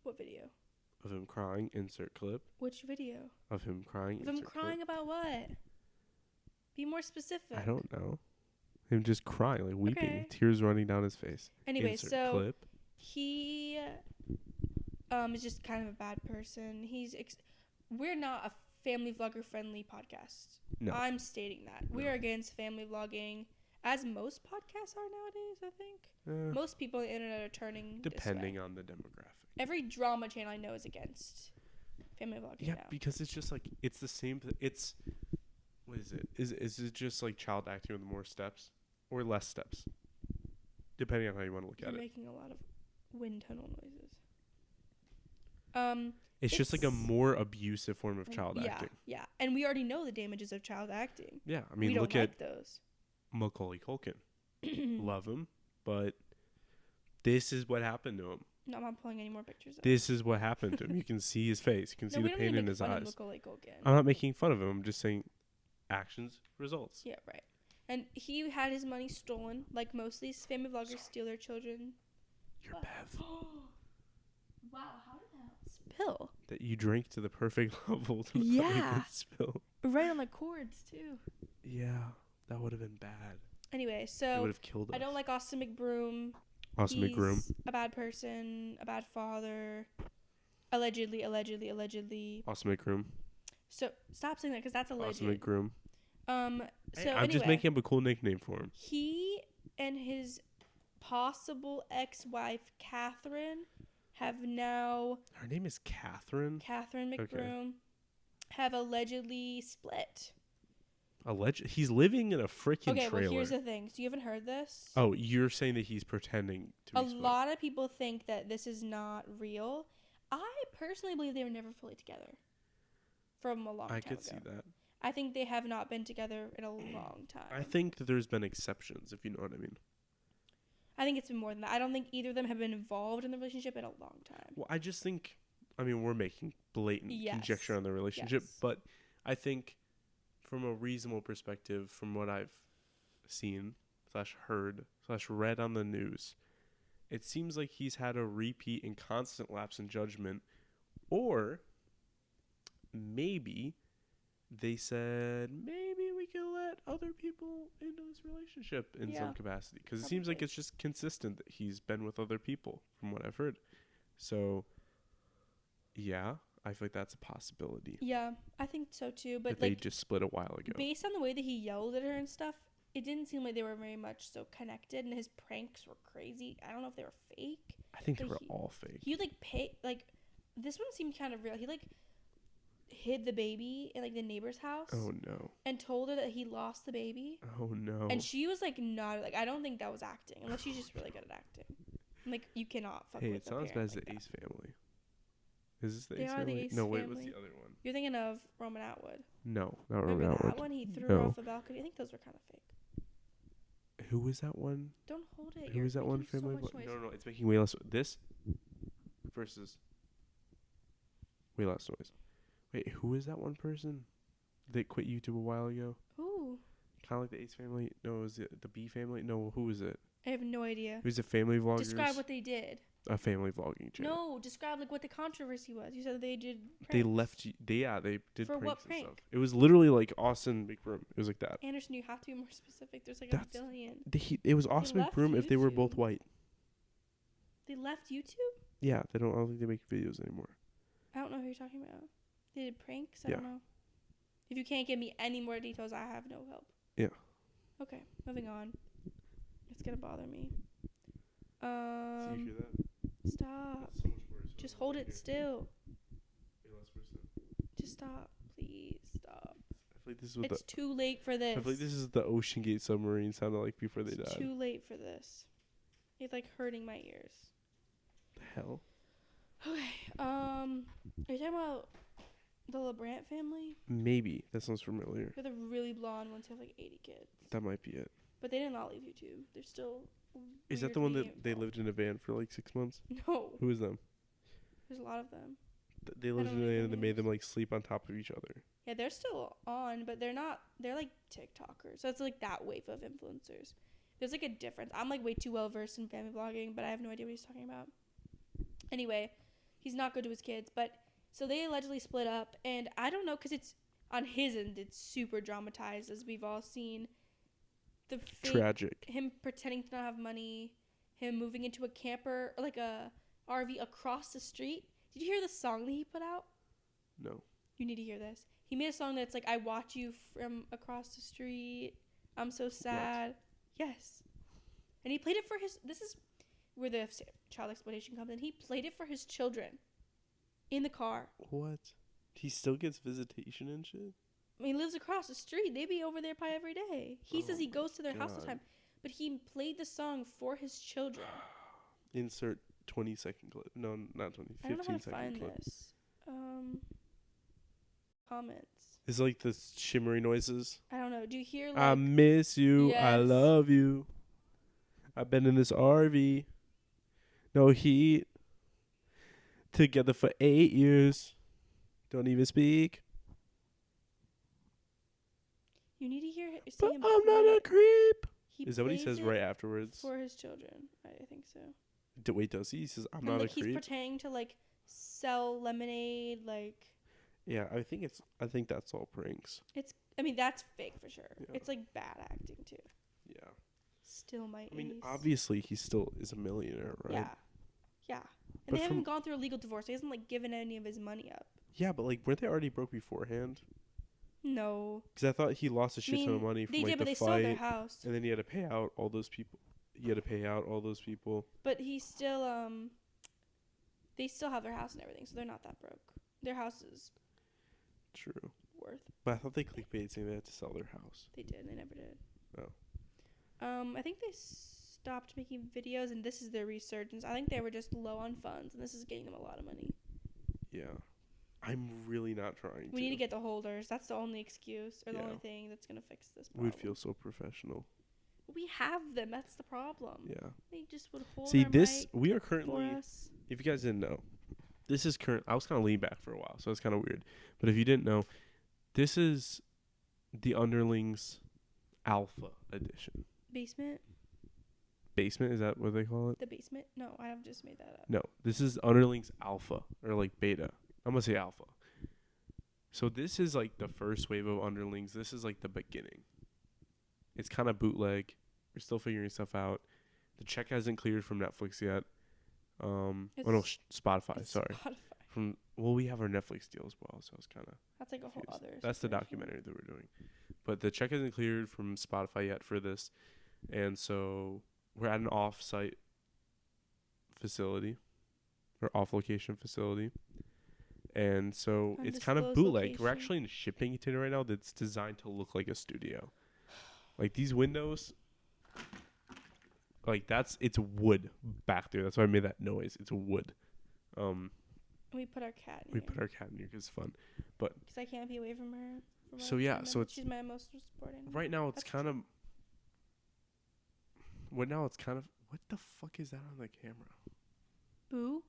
What video? Of him crying. Insert clip. Which video? Of him crying. Of him Insert crying clip. about what? Be more specific. I don't know. Him just crying, like weeping, Okay. tears running down his face. Anyway, Insert so clip. he is just kind of a bad person. We're not a family vlogger friendly podcast. No. I'm stating that. We No. are against family vlogging, as most podcasts are nowadays, I think. Most people on the internet are turning Depending this way. on the demographic. Every drama channel I know is against family vlogging Yeah, now. because it's just like it's the same. It's what is it? Is it just like child acting with more steps or less steps, depending on how you want to look You're at it. making a lot of wind tunnel noises. It's just like a it's- more abusive form of child acting. Yeah, and we already know the damages of child acting. Yeah, I mean, we don't look like at those. Macaulay Culkin. Love him, but this is what happened to him. No, I'm not pulling any more pictures up. This is what happened to him. You can see his face. You can No, see we the don't pain need to in make his fun of eyes. Macaulay Culkin. I'm not making fun of him. I'm just saying actions, results. Yeah, right. And he had his money stolen, like most of these family vloggers steal their children. Your Bev. Wow, how did that spill? That you drank to the perfect level to Yeah. make it spill. Right on the cords, too. Yeah, that would have been bad. Anyway, It so would have killed us. I don't like Austin McBroom. Austin He's McGroom. a bad person, a bad father. Allegedly. Austin McGroom. So stop saying that because that's alleged. Austin McGroom. So I'm just anyway, making up a cool nickname for him. he and his possible ex-wife Catherine have now Her name is Catherine. Catherine Okay. McBroom have allegedly split. He's living in a freaking Okay, trailer. well here's the thing. So you haven't heard this? Oh, you're saying that he's pretending to be A split. lot of people think that this is not real. I personally believe they were never fully together. From a long time I ago. could see that. I think they have not been together in a long time. I think that there's been exceptions, if you know what I mean. I think it's been more than that. I don't think either of them have been involved in the relationship in a long time. Well, I just think, I mean, we're making blatant Yes. conjecture on the relationship, Yes. but I think from a reasonable perspective, from what I've seen / heard / read on the news, it seems like he's had a repeat and constant lapse in judgment, or maybe they said maybe we can let other people into this relationship in some capacity, because it seems like Probably. it's just consistent that he's been with other people from what I've heard. So yeah, I feel like that's a possibility. Yeah, I think so too. But That they like, just split a while ago. based on the way that he yelled at her and stuff, it didn't seem like they were very much so connected. And his pranks were crazy. I don't know if they were fake. I think they but were all fake. He like pay like this one seemed kind of real. He like hid the baby in like the neighbor's house. Oh no. And told her that he lost the baby. Oh no. And she was like, not like, I don't think that was acting, unless she's just really good at acting. I'm like, you cannot fuck with it's a not as bad parent as like the that. Ace family. Is this the They Ace are the family? Ace No, wait, what's family. the other one? You're thinking of Roman Atwood. No, not Remember Roman that Atwood. one? He threw her No. off a balcony. I think those were kind of fake. Who was that one? Don't hold it. Who You're was that one making so family? much noise. No, it's making way less. This versus way less noise. Wait, who is that one person that quit YouTube a while ago? Ooh. Kind of like the Ace family. No, was it the B family? No, who was it? I have no idea. Who's a family vlogger? Describe what they did. A family vlogging channel. No, describe like what the controversy was. You said they did pranks. They left. They did For pranks what and prank? stuff. It was literally like Austin McBroom. It was like that. Anderson, you have to be more specific. There's like That's- a billion. It was Austin left McBroom if they were both YouTube. white. They left YouTube? Yeah, they don't. I don't think they make videos anymore. I don't know who you're talking about. They did pranks? I Yeah. don't know. If you can't give me any more details, I have no help. Yeah. Okay, moving on. It's gonna bother me. See, you hear that? Stop. That's so much worse. Just hold it still. Way less worse than- Just stop. Please stop. I feel like this is what It's too late for this. I feel like this is the Ocean Gate submarine sounded like before they It's died. too late for this. It's like hurting my ears. The hell? Okay. Are you talking about the LeBrant family? Maybe that sounds familiar. They're the really blonde ones who have like 80 kids. That might be it. But they did not leave YouTube. They're still. Is that the one weirdly that they involved. lived in a van for like 6 months? No. Who is them? There's a lot of them. They lived don't in a know van their and they made names. them like sleep on top of each other. Yeah, they're still on, but they're not. They're like TikTokers. So it's like that wave of influencers. There's like a difference. I'm like way too well versed in family vlogging, but I have no idea what he's talking about. Anyway, he's not good to his kids, but so they allegedly split up, and I don't know because it's on his end. It's super dramatized, as we've all seen. The fake, Tragic. him pretending to not have money, him moving into a camper or like a RV across the street. Did you hear the song that he put out? No. You need to hear this. He made a song that's like, I watch you from across the street. I'm so sad. Yes. And he played it for his, this is where the child exploitation comes in. He played it for his children in the car. What? He still gets visitation and shit? I mean, he lives across the street. They be over there probably every day. He says he Oh goes to their house all the God. time. But he played the song for his children. Insert 20-second clip. No, not 20. I don't know how to 15-second find clip. this. Comments. It's like the shimmery noises. I don't know. Do you hear like... I miss you. I Yes. love you. I've been in this RV. No heat. Together for 8 years. Don't even speak. You need to hear see But him I'm not play a it. creep. He Is that what he plays says it right afterwards? for his children? I think so. Wait, does he? He says, I'm And not like a he's creep. pretending to like sell lemonade. Like Yeah, I think that's all pranks. it's. I mean that's fake for sure. Yeah. It's like bad acting too. Yeah. Still my I mean, ace. obviously he still is a millionaire, right? Yeah. Yeah. And But they haven't from- gone through a legal divorce. He hasn't like given any of his money up. Yeah, but like, weren't they already broke beforehand? No. Because I thought he lost a I shit ton of mean, money from they like did, but the they sold their fight, house. and then he had to pay out all those people. But he still they still have their house and everything, so they're not that broke. Their house is True. worth. But I thought they clickbait saying they had to sell their house. They did. They never did. Oh. I think they stopped making videos, and this is their resurgence. I think they were just low on funds, and this is getting them a lot of money. Yeah. I'm really not trying We need to get the holders. That's the only excuse, or the Yeah. only thing that's gonna fix this We would problem. feel so professional. We have them. That's the problem. Yeah. They just would hold See, our this, mic we are for currently, us. if you guys didn't know, this is current. I was kind of leaning back for a while, so it's kind of weird. But if you didn't know, this is the Underlings Alpha Edition. Basement. Basement, is that what they call it? The basement. No, I have just made that up. No, this is Underlings Alpha, or like Beta. I'm going to say Alpha. So this is like the first wave of Underlings. This is like the beginning. It's kind of bootleg. We're still figuring stuff out. The check hasn't cleared from Netflix yet. Spotify, It's sorry. Spotify. We have our Netflix deal as well, so it's kind of That's like a whole confused. other. That's the situation. documentary that we're doing. But the check hasn't cleared from Spotify yet for this. And so we're at an off-site facility or off-location facility. And so it's kind of Undisclosed bootleg. location. We're actually in a shipping container right now that's designed to look like a studio. Like these windows, like it's wood back there. That's why I made that noise. It's wood. We put our cat in We here. put our cat in here because it's fun. Because I can't be away from her. So yeah, so it's she's my most supporting. right now. It's That's kind of. What the fuck is that on the camera? Boo.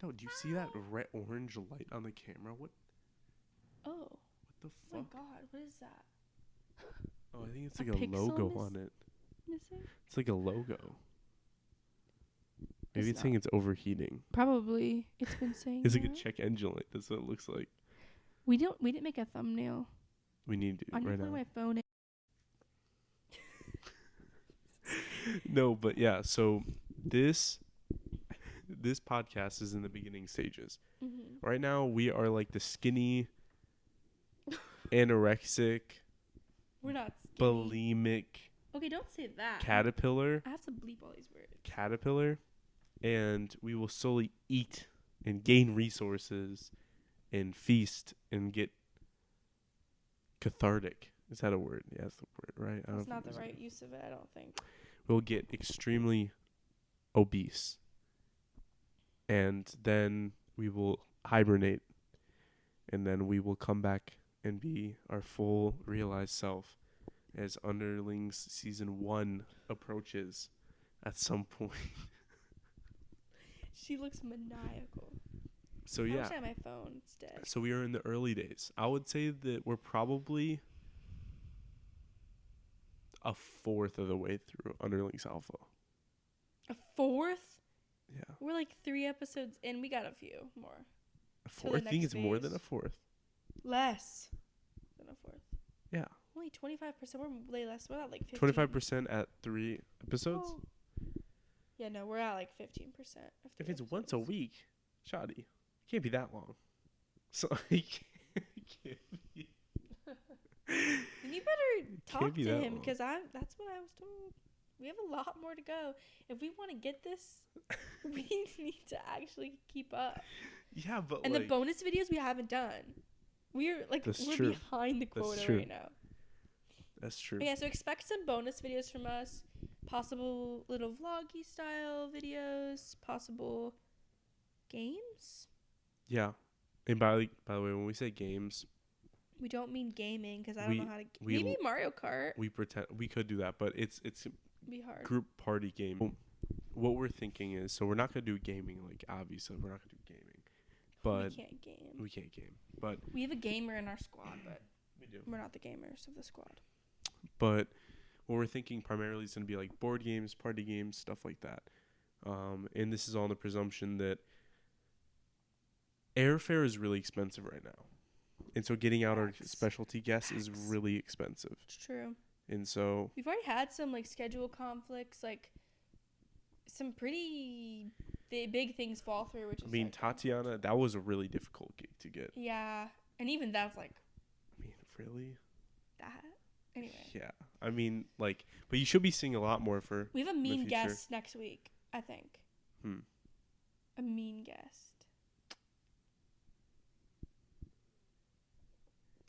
No, do you see that red orange light on the camera? What Oh. What the Oh my fuck? god, what is that? Oh, I think it's A like a pixel logo on it. Missing? It's like a logo. Maybe It's it's saying it's overheating. Probably. It's been saying It's like a that. check engine light. That's what it looks like. We didn't make a thumbnail. We need to I need right to plug now. my phone in. No, but yeah. So this podcast is in the beginning stages. Mm-hmm. Right now, we are like the skinny, anorexic, We're not skinny. bulimic Okay, don't say that. caterpillar. I have to bleep all these words. Caterpillar, and we will slowly eat and gain resources and feast and get cathartic. Is that a word? Yeah, that's the word, right? That's not the right use of it, I don't think. We'll get extremely obese, and then we will hibernate, and then we will come back and be our full realized self as Underlings Season 1 approaches at some point. She looks maniacal. So I yeah. wish I had my phone. It's dead. So we are in the early days. I would say that we're probably a fourth of the way through Underlings Alpha. A fourth? Yeah. We're like 3 episodes in. We got a few more. A Till fourth? the I think next it's more than phase. a fourth. Less than a fourth. Yeah. Only 25%. We're way less. We're at like 15. 25% at 3 episodes? Oh. Yeah, no, we're at like 15%. If it's once a week, shoddy. It can't be that long. So it can't be. And you better talk Can't be to that him long. because that's what I was told. We have a lot more to go. If we want to get this, we need to actually keep up. Yeah, but And like, the bonus videos we haven't done. We're That's we're true. behind the That's quota true. right now. that's true. But yeah, so expect some bonus videos from us. Possible little vloggy style videos. Possible games. Yeah. And by the way, when we say games, We don't mean gaming because I We- don't know how to. we Maybe l- Mario Kart. we pretend we could do that, but it's Be hard. group party game. What we're thinking is, so we're not gonna do gaming. Like obviously, we're not gonna do gaming, but we can't game. we can't game. But We have a gamer in our squad, but we do. we're not the gamers of the squad. But what we're thinking primarily is gonna be like board games, party games, stuff like that. And this is all on the presumption that airfare is really expensive right now, and so getting out our Facts. specialty guests is Facts. really expensive. It's true. And so We've already had some like schedule conflicts, like some pretty big things fall through. Which is I mean, like, Tatiana, that was a really difficult gig to get. yeah, and even that's like I mean, really? that. Anyway, Yeah. I mean, like, but you should be seeing a lot more for. we have a the mean future. guest next week. I think a mean guest.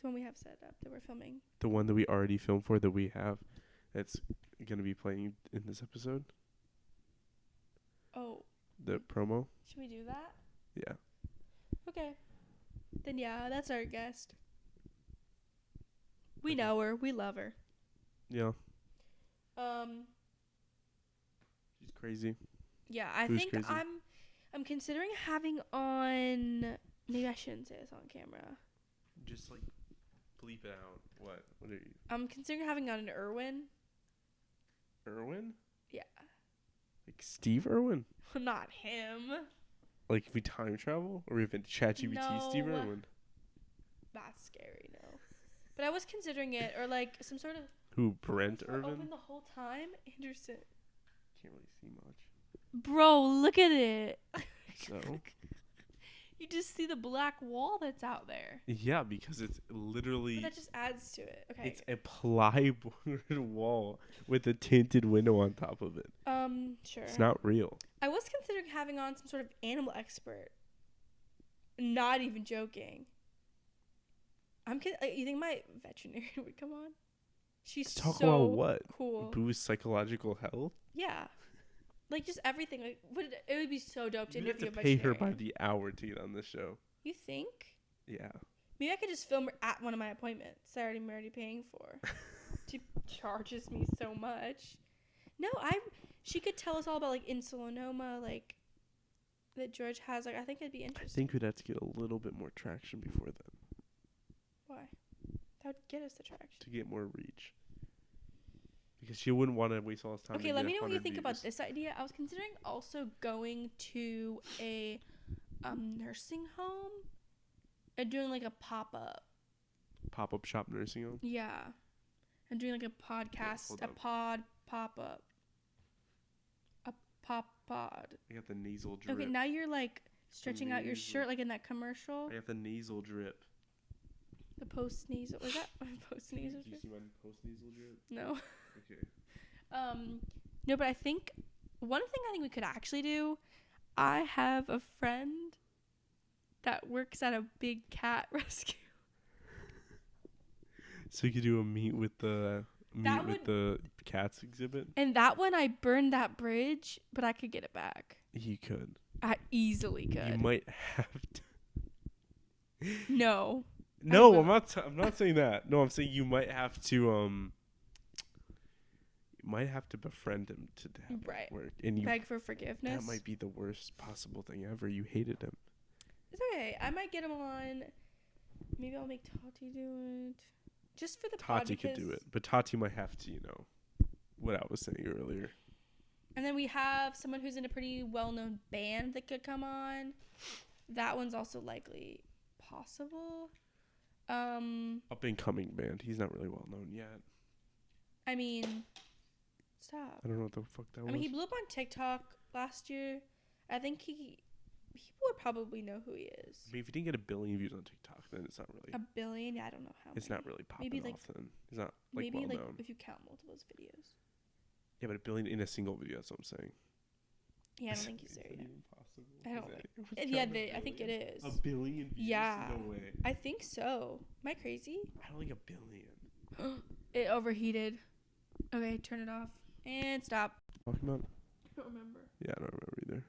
The one we have set up that we're filming. The one that we already filmed for that we have, that's gonna be playing in this episode. Oh, The promo. should we do that? Yeah. Okay. Then yeah, that's our guest. We know her. We love her. Yeah. She's crazy. Yeah, I Who's think crazy? I'm considering having on. Maybe I shouldn't say this on camera. Just like bleep it out. What? What are you? I'm considering having on an Irwin. Irwin? Yeah. Like Steve Irwin? Not him. Like if we time travel, or if it's ChatGPT Steve No. Irwin? That's scary, no. But I was considering it, or like some sort of. Who? Brent We're Irvin? open the whole time. Anderson. Can't really see much. Bro, look at it. So. You just see the black wall that's out there. Yeah, because it's literally. But that just adds to it. Okay. It's a plywood wall with a tinted window on top of it. Sure. It's not real. I was considering having on some sort of animal expert. Not even joking. You think my veterinarian would come on? She's Talk so about what? cool. Boost psychological health? Yeah. Like, just everything. Like, it would be so dope to You have interview to a pay veterinarian. her by the hour to get on this show. You think? Yeah. Maybe I could just film her at one of my appointments that I'm already paying for. She charges me so much. No, she could tell us all about, like, insulinoma, like, that George has. Like, I think it'd be I interesting. think we'd have to get a little bit more traction before then Why? That would get us the traction. to get more reach. Because she wouldn't want to waste all this time. Okay, let me know what you think about this idea. I was considering also going to a nursing home and doing, like, a pop-up. Pop-up shop nursing home? Yeah. And doing, like, a podcast, hold a on. pop-up. A pod. I got the nasal drip. Okay, now you're, like, stretching out your Nasal. shirt, like in that commercial. I got the nasal drip. The post-nasal. Was that post-nasal Did you drip? see my post-nasal drip? No. Okay. No, but I think one thing I think we could actually do, I have a friend that works at a big cat rescue. So you could do a meet with the cats exhibit? And that one, I burned that bridge, but I could get it back. You could. I easily could. You might have to. No. No, will. I'm not saying that. No, I'm saying you might have to befriend him to have Right. it work. And you Beg for forgiveness. that might be the worst possible thing ever. You hated him. It's okay. I might get him on. Maybe I'll make Tati do it. Just for the pod. Tati could do it, but Tati might have to, what I was saying earlier. And then we have someone who's in a pretty well-known band that could come on. That one's also likely possible. Up and coming band. He's not really well known yet. I mean, stop. I don't know what the fuck that was. I mean, he blew up on TikTok last year. I think people would probably know who he is. I mean, if he didn't get 1 billion views on TikTok, then it's not really. 1 billion? Yeah, I don't know how. It's many. not really popping Maybe like off. Then he's not like maybe well like known. if you count multiple videos. Yeah, but 1 billion in a single video. That's what I'm saying. Yeah, I don't think he's there Is that yet. even possible? I don't Is think. that- Yeah, I think it is. 1 billion views? Yeah. No way. I think so. Am I crazy? I don't think 1 billion. It overheated. Okay, turn it off and stop. Talking about? I don't remember. Yeah, I don't remember either.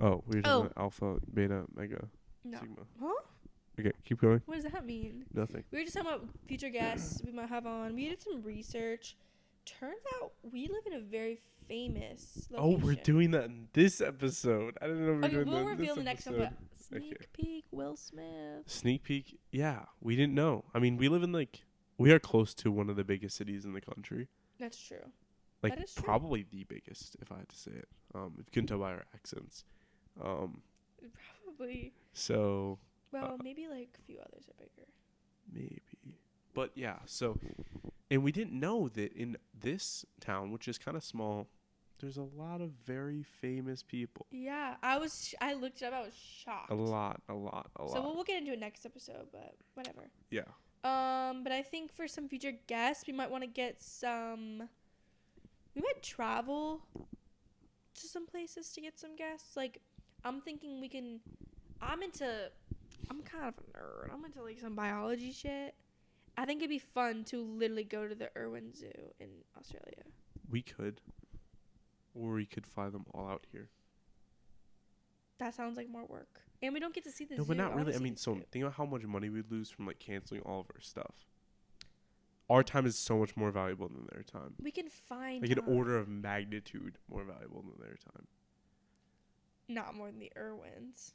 Oh, we were talking about alpha, beta, mega, No. sigma. Huh? Okay, keep going. What does that mean? Nothing. We were just talking about future guests we might have on. We did some research. Turns out we live in a very famous location. Oh, we're doing that in this episode. I didn't know we were Okay, doing we'll that in reveal this the next one. episode. But sneak Okay. peek, Will Smith. Sneak peek. Yeah, we didn't know. I mean, we live in we are close to one of the biggest cities in the country. That's true. Like That is true. probably the biggest, if I had to say it. If you couldn't tell by our accents. Probably. So Well, maybe like a few others are bigger. maybe. But yeah, so and we didn't know that in this town, which is kind of small, there's a lot of very famous people. Yeah, I looked it up. I was shocked. A lot. So we'll get into it next episode, but whatever. Yeah. But I think for some future guests, we might want to get some. We might travel to some places to get some guests. Like, I'm thinking we can. I'm kind of a nerd. I'm into like some biology shit. I think it'd be fun to literally go to the Irwin Zoo in Australia. We could. Or we could fly them all out here. That sounds like more work. And we don't get to see the zoo. No, but not wanna really. I see mean, the so zoo. think about how much money we'd lose from like canceling all of our stuff. Our time is so much more valuable than their time. We can find Like an time. order of magnitude more valuable than their time. Not more than the Irwins.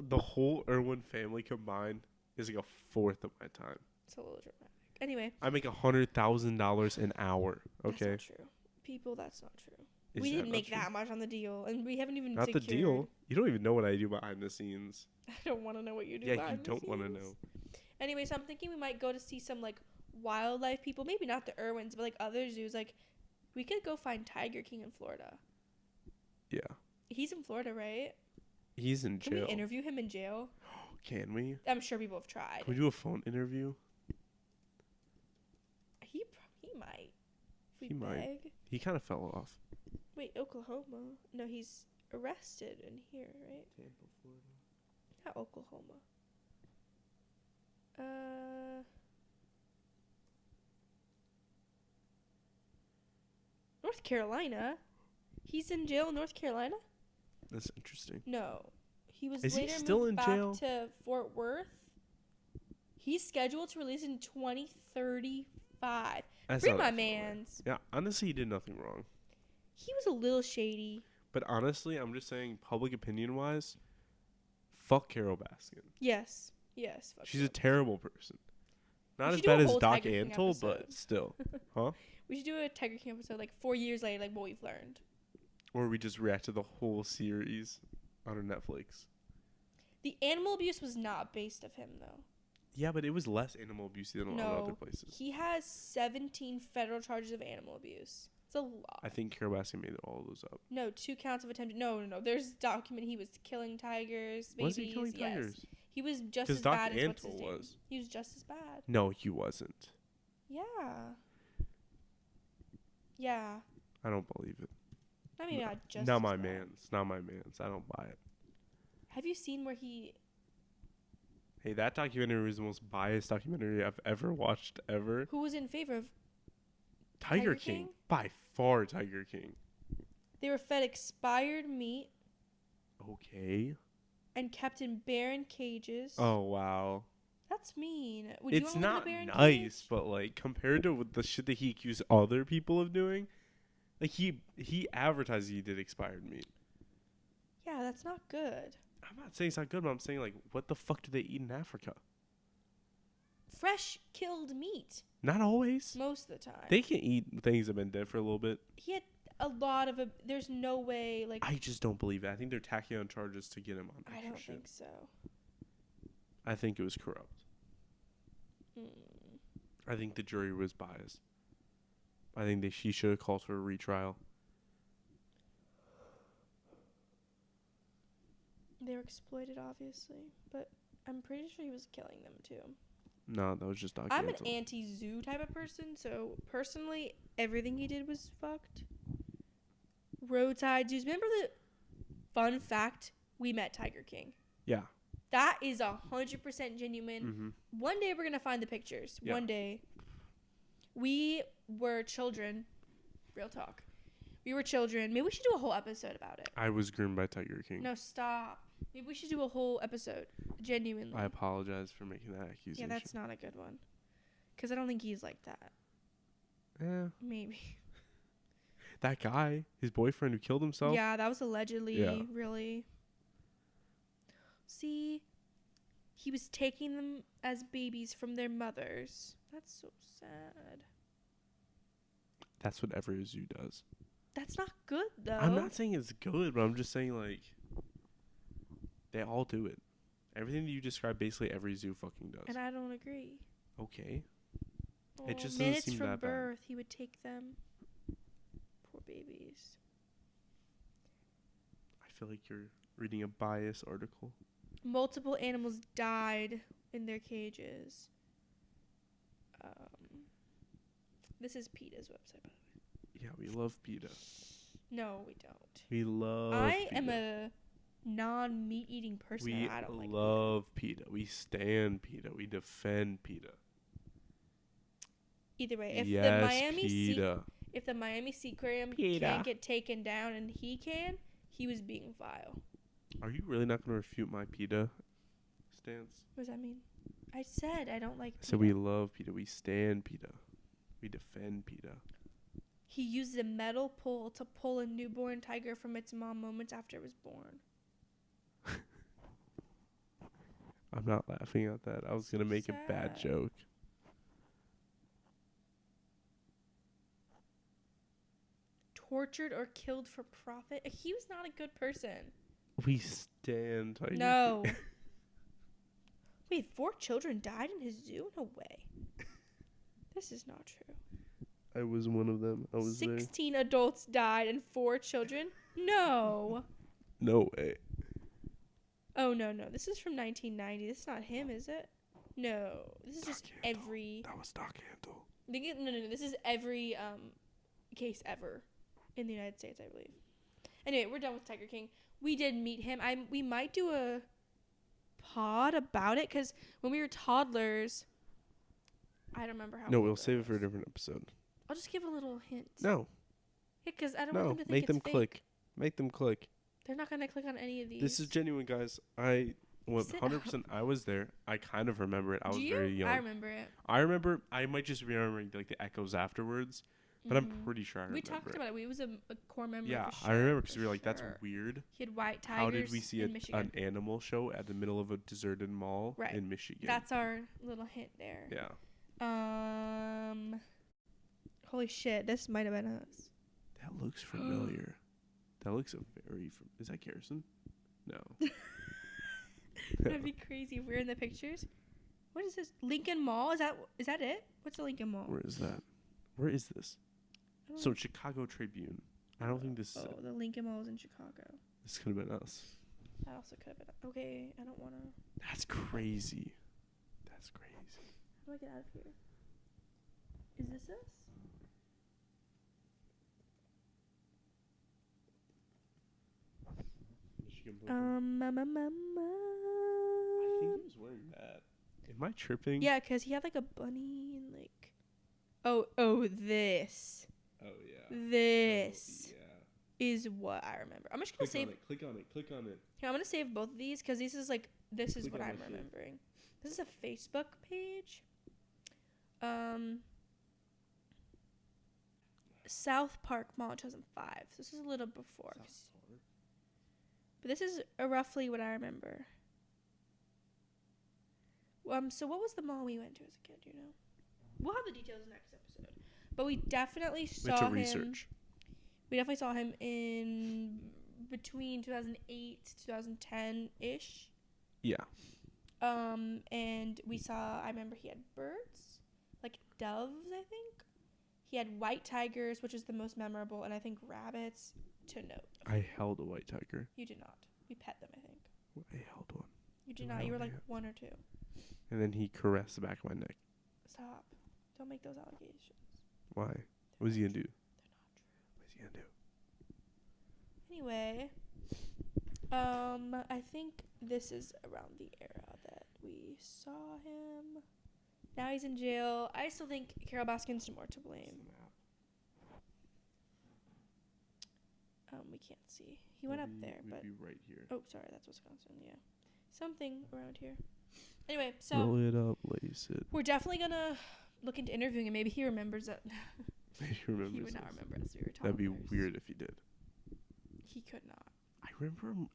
The whole Irwin family combined is like a fourth of my time. It's a little dramatic. Anyway. I make $100,000 an hour. Okay, That's not true. People, that's not true. Is We that didn't not make true? that much on the deal, and we haven't even Not secured. the deal. You don't even know what I do behind the scenes. I don't want to know what you do. Yeah, you behind the don't want to scenes. know. Anyway, so I'm thinking we might go to see some like wildlife people. Maybe not the Irwins, but like other zoos. Like, we could go find Tiger King in Florida. Yeah, He's in Florida, right? he's in Can jail. we interview him in jail? Can we? I'm sure people have tried. Can we do a phone interview? He might. If we He might. beg. He kind of fell off. Wait, Oklahoma? No, he's arrested in here, right? Not Oklahoma. North Carolina. He's in jail in North Carolina? That's interesting. No. He was Is he later still moved in back jail? to Fort Worth. He's scheduled to release in 2035. That's Free not my that far away. mans. Yeah, honestly, he did nothing wrong. He was a little shady. But honestly, I'm just saying, public opinion-wise, fuck Carol Baskin. Yes. Yes. Fuck She's you. a terrible person. Not We as should do a bad as whole Doc Tiger King Antle, episode. but still. Huh? We should do a Tiger King episode like 4 years later, like what we've learned. Or we just react to the whole series on Netflix. The animal abuse was not based of him, though. Yeah, but it was less animal abuse than a lot of other places. He has 17 federal charges of animal abuse. It's a lot. I think Carol Baskin made all those up. No, 2 counts of attempted. No. There's document he was killing tigers, babies. Was he killing tigers? Yes. He was just 'Cause as Doc bad as what's his Antle name. was. He was just as bad. No, he wasn't. Yeah. Yeah. I don't believe it. I mean, not just. Not as my bad. mans. Not my mans. I don't buy it. Have you seen where he? Hey, that documentary was the most biased documentary I've ever watched ever. Who was in favor of? Tiger Tiger King? King? By far Tiger King. They were fed expired meat Okay. and kept in barren cages. Oh, wow. That's mean. Would It's you want not to live in a barren nice, cage? but, like, compared to the shit that he accused other people of doing, like, he advertised he did expired meat. Yeah, that's not good. I'm not saying it's not good, but I'm saying, like, what the fuck do they eat in Africa? Fresh killed meat Not always. most of the time. They can eat things that have been dead for a little bit. He had a lot of. There's no way. Like I just don't believe it. I think they're tacking on charges to get him on extra I don't shit. think so. I think it was corrupt. I think the jury was biased. I think she should have called for a retrial. They were exploited, obviously, but I'm pretty sure he was killing them too. No, that was just Doc I'm an Antle. anti-zoo type of person, so personally, everything he did was fucked. Roadside zoos. Remember the fun fact? We met Tiger King. Yeah. That is 100% genuine. Mm-hmm. One day we're gonna find the pictures. Yeah. One day. We were children. Real talk. We were children. Maybe we should do a whole episode about it. I was groomed by Tiger King. No, stop. Maybe we should do a whole episode. Genuinely. I apologize for making that accusation. Yeah, that's not a good one. Because I don't think he's like that. Yeah. Maybe. That guy, his boyfriend who killed himself. Yeah, that was allegedly Yeah. really. See, he was taking them as babies from their mothers. That's so sad. That's what every zoo does. That's not good, though. I'm not saying it's good, but I'm just saying, like, they all do it. Everything that you describe, basically every zoo fucking does. And I don't agree. Okay. Oh, It just doesn't minutes seem from that bad. birth, he would take them. Poor babies. I feel like you're reading a biased article. Multiple animals died in their cages. This is PETA's website, by the way. Yeah, we love PETA. No, we don't. We love I PETA. am a non-meat eating person. We I don't like love PETA. We stand PETA. We defend PETA. Either way, if yes, the Miami PETA. if the Miami Seaquarium PETA. can't get taken down and he can, he was being vile. Are you really not going to refute my PETA stance? What does that mean? I said I don't like I PETA. said we love PETA. We stand PETA. We defend PETA. He used a metal pole to pull a newborn tiger from its mom moments after it was born. I'm not laughing at that. I was going to make a bad sad. joke. Tortured or killed for profit. He was not a good person. We stand Tiger No. King. Wait, 4 children died in his zoo? No way. This is not true. I was one of them. I was 16 adults died and 4 children? No. there. No way. Oh, no. This is from 1990. This is not him, is it? No. This is just Doc Antle. every... That was Doc Antle. No. This is every case ever in the United States, I believe. Anyway, we're done with Tiger King. We did meet him. We might do a pod about it because when we were toddlers, I don't remember how. No, we'll save it for a different episode. I'll just give a little hint. No. Yeah, because I don't want them to think make it's them fake. click. Make them click. They're not gonna click on any of these. This is genuine, guys. 100%. I was there. I kind of remember it. I was very young. I remember it. I might just be remembering like the echoes afterwards, but I'm pretty sure I remember. We talked about it. We was a core member. Yeah, of the show, I remember because we were like, for "That's sure. weird." He had white tigers. How did we see in Michigan? an animal show at the middle of a deserted mall Right. in Michigan? That's our little hint there. Yeah. Holy shit! This might have been us. That looks familiar. That looks is that Garrison? No. That'd be crazy if we're in the pictures. What is this? Lincoln Mall? Is that it? What's the Lincoln Mall? Where is that? Where is this? I don't So know. Chicago Tribune. I don't think this is Oh, the Lincoln Mall is in Chicago. This could have been us. That also could have been. Okay, I don't want to. That's crazy. That's crazy. How do I get out of here? Is this us? I think he was wearing that. Am I tripping? Yeah, because he had like a bunny and like. Oh, this. Oh yeah. This Oh, is what I remember. I'm just gonna save. Click on it. Here, I'm gonna save both of these because this is Click what on I'm that shit. remembering. This is a Facebook page. South Park Mall 2005. So this is a little before. But this is roughly what I remember. So what was the mall we went to as a kid, you know? We'll have the details next episode. But we definitely saw him. Research. We definitely saw him in between 2008 to 2010-ish. Yeah. And I remember he had birds, like doves, I think. He had white tigers, which is the most memorable, and I think rabbits to note. I held a white tiger. You did not. We pet them, I think. I held one. You did not. You were like 1 or 2. And then he caressed the back of my neck. Stop. Don't make those allegations. Why? What was he gonna do? They're not true. What is he gonna do? Anyway, I think this is around the era that we saw him. Now he's in jail. I still think Carol Baskin's more to blame. We can't see. He went up there, but be right here. oh, sorry, that's Wisconsin. Yeah, something around here. Anyway, so Roll it up, lace it. we're definitely gonna look into interviewing him. Maybe he remembers that. He remembers. He would not us. remember us. We were That'd be toddlers. weird if he did. He could not. I remember him.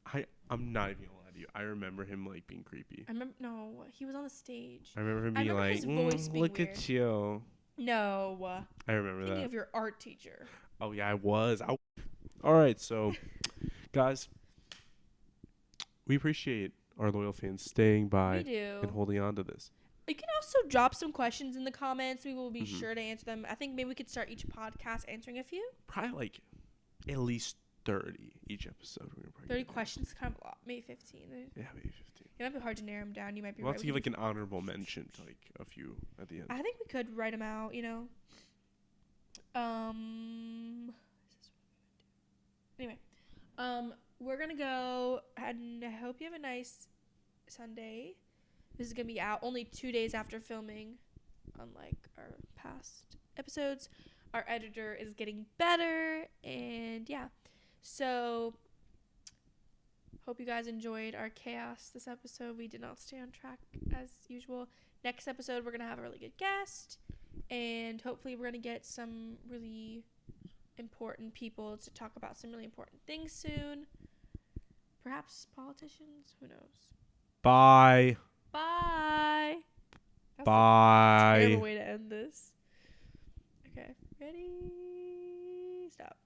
I'm not even gonna lie to you. I remember him like being creepy. I remember. No, he was on the stage. I remember him I being remember like, his voice being "Look weird. at you." No. I remember Thinking that. of your art teacher. Oh yeah, I was. All right, so guys, we appreciate our loyal fans staying We by do. and holding on to this. You can also drop some questions in the comments. We will be Mhm. sure to answer them. I think maybe we could start each podcast answering a few. Probably like at least 30 each episode. We're gonna probably 30 get. questions, kind of a lot. Maybe 15. Yeah, maybe 15. It might be hard to narrow them down. You might be We'll right. have to give like an honorable mention to like a few at the end. I think we could write them out, you know. Anyway, we're gonna go, and I hope you have a nice Sunday. This is gonna be out only 2 days after filming, unlike our past episodes. Our editor is getting better, and yeah. So, hope you guys enjoyed our chaos this episode. We did not stay on track as usual. Next episode, we're gonna have a really good guest, and hopefully we're gonna get some really important people to talk about some really important things soon. Perhaps politicians. Who knows? Bye. Bye. That's Bye. a terrible way to end this. Okay. Ready? Stop.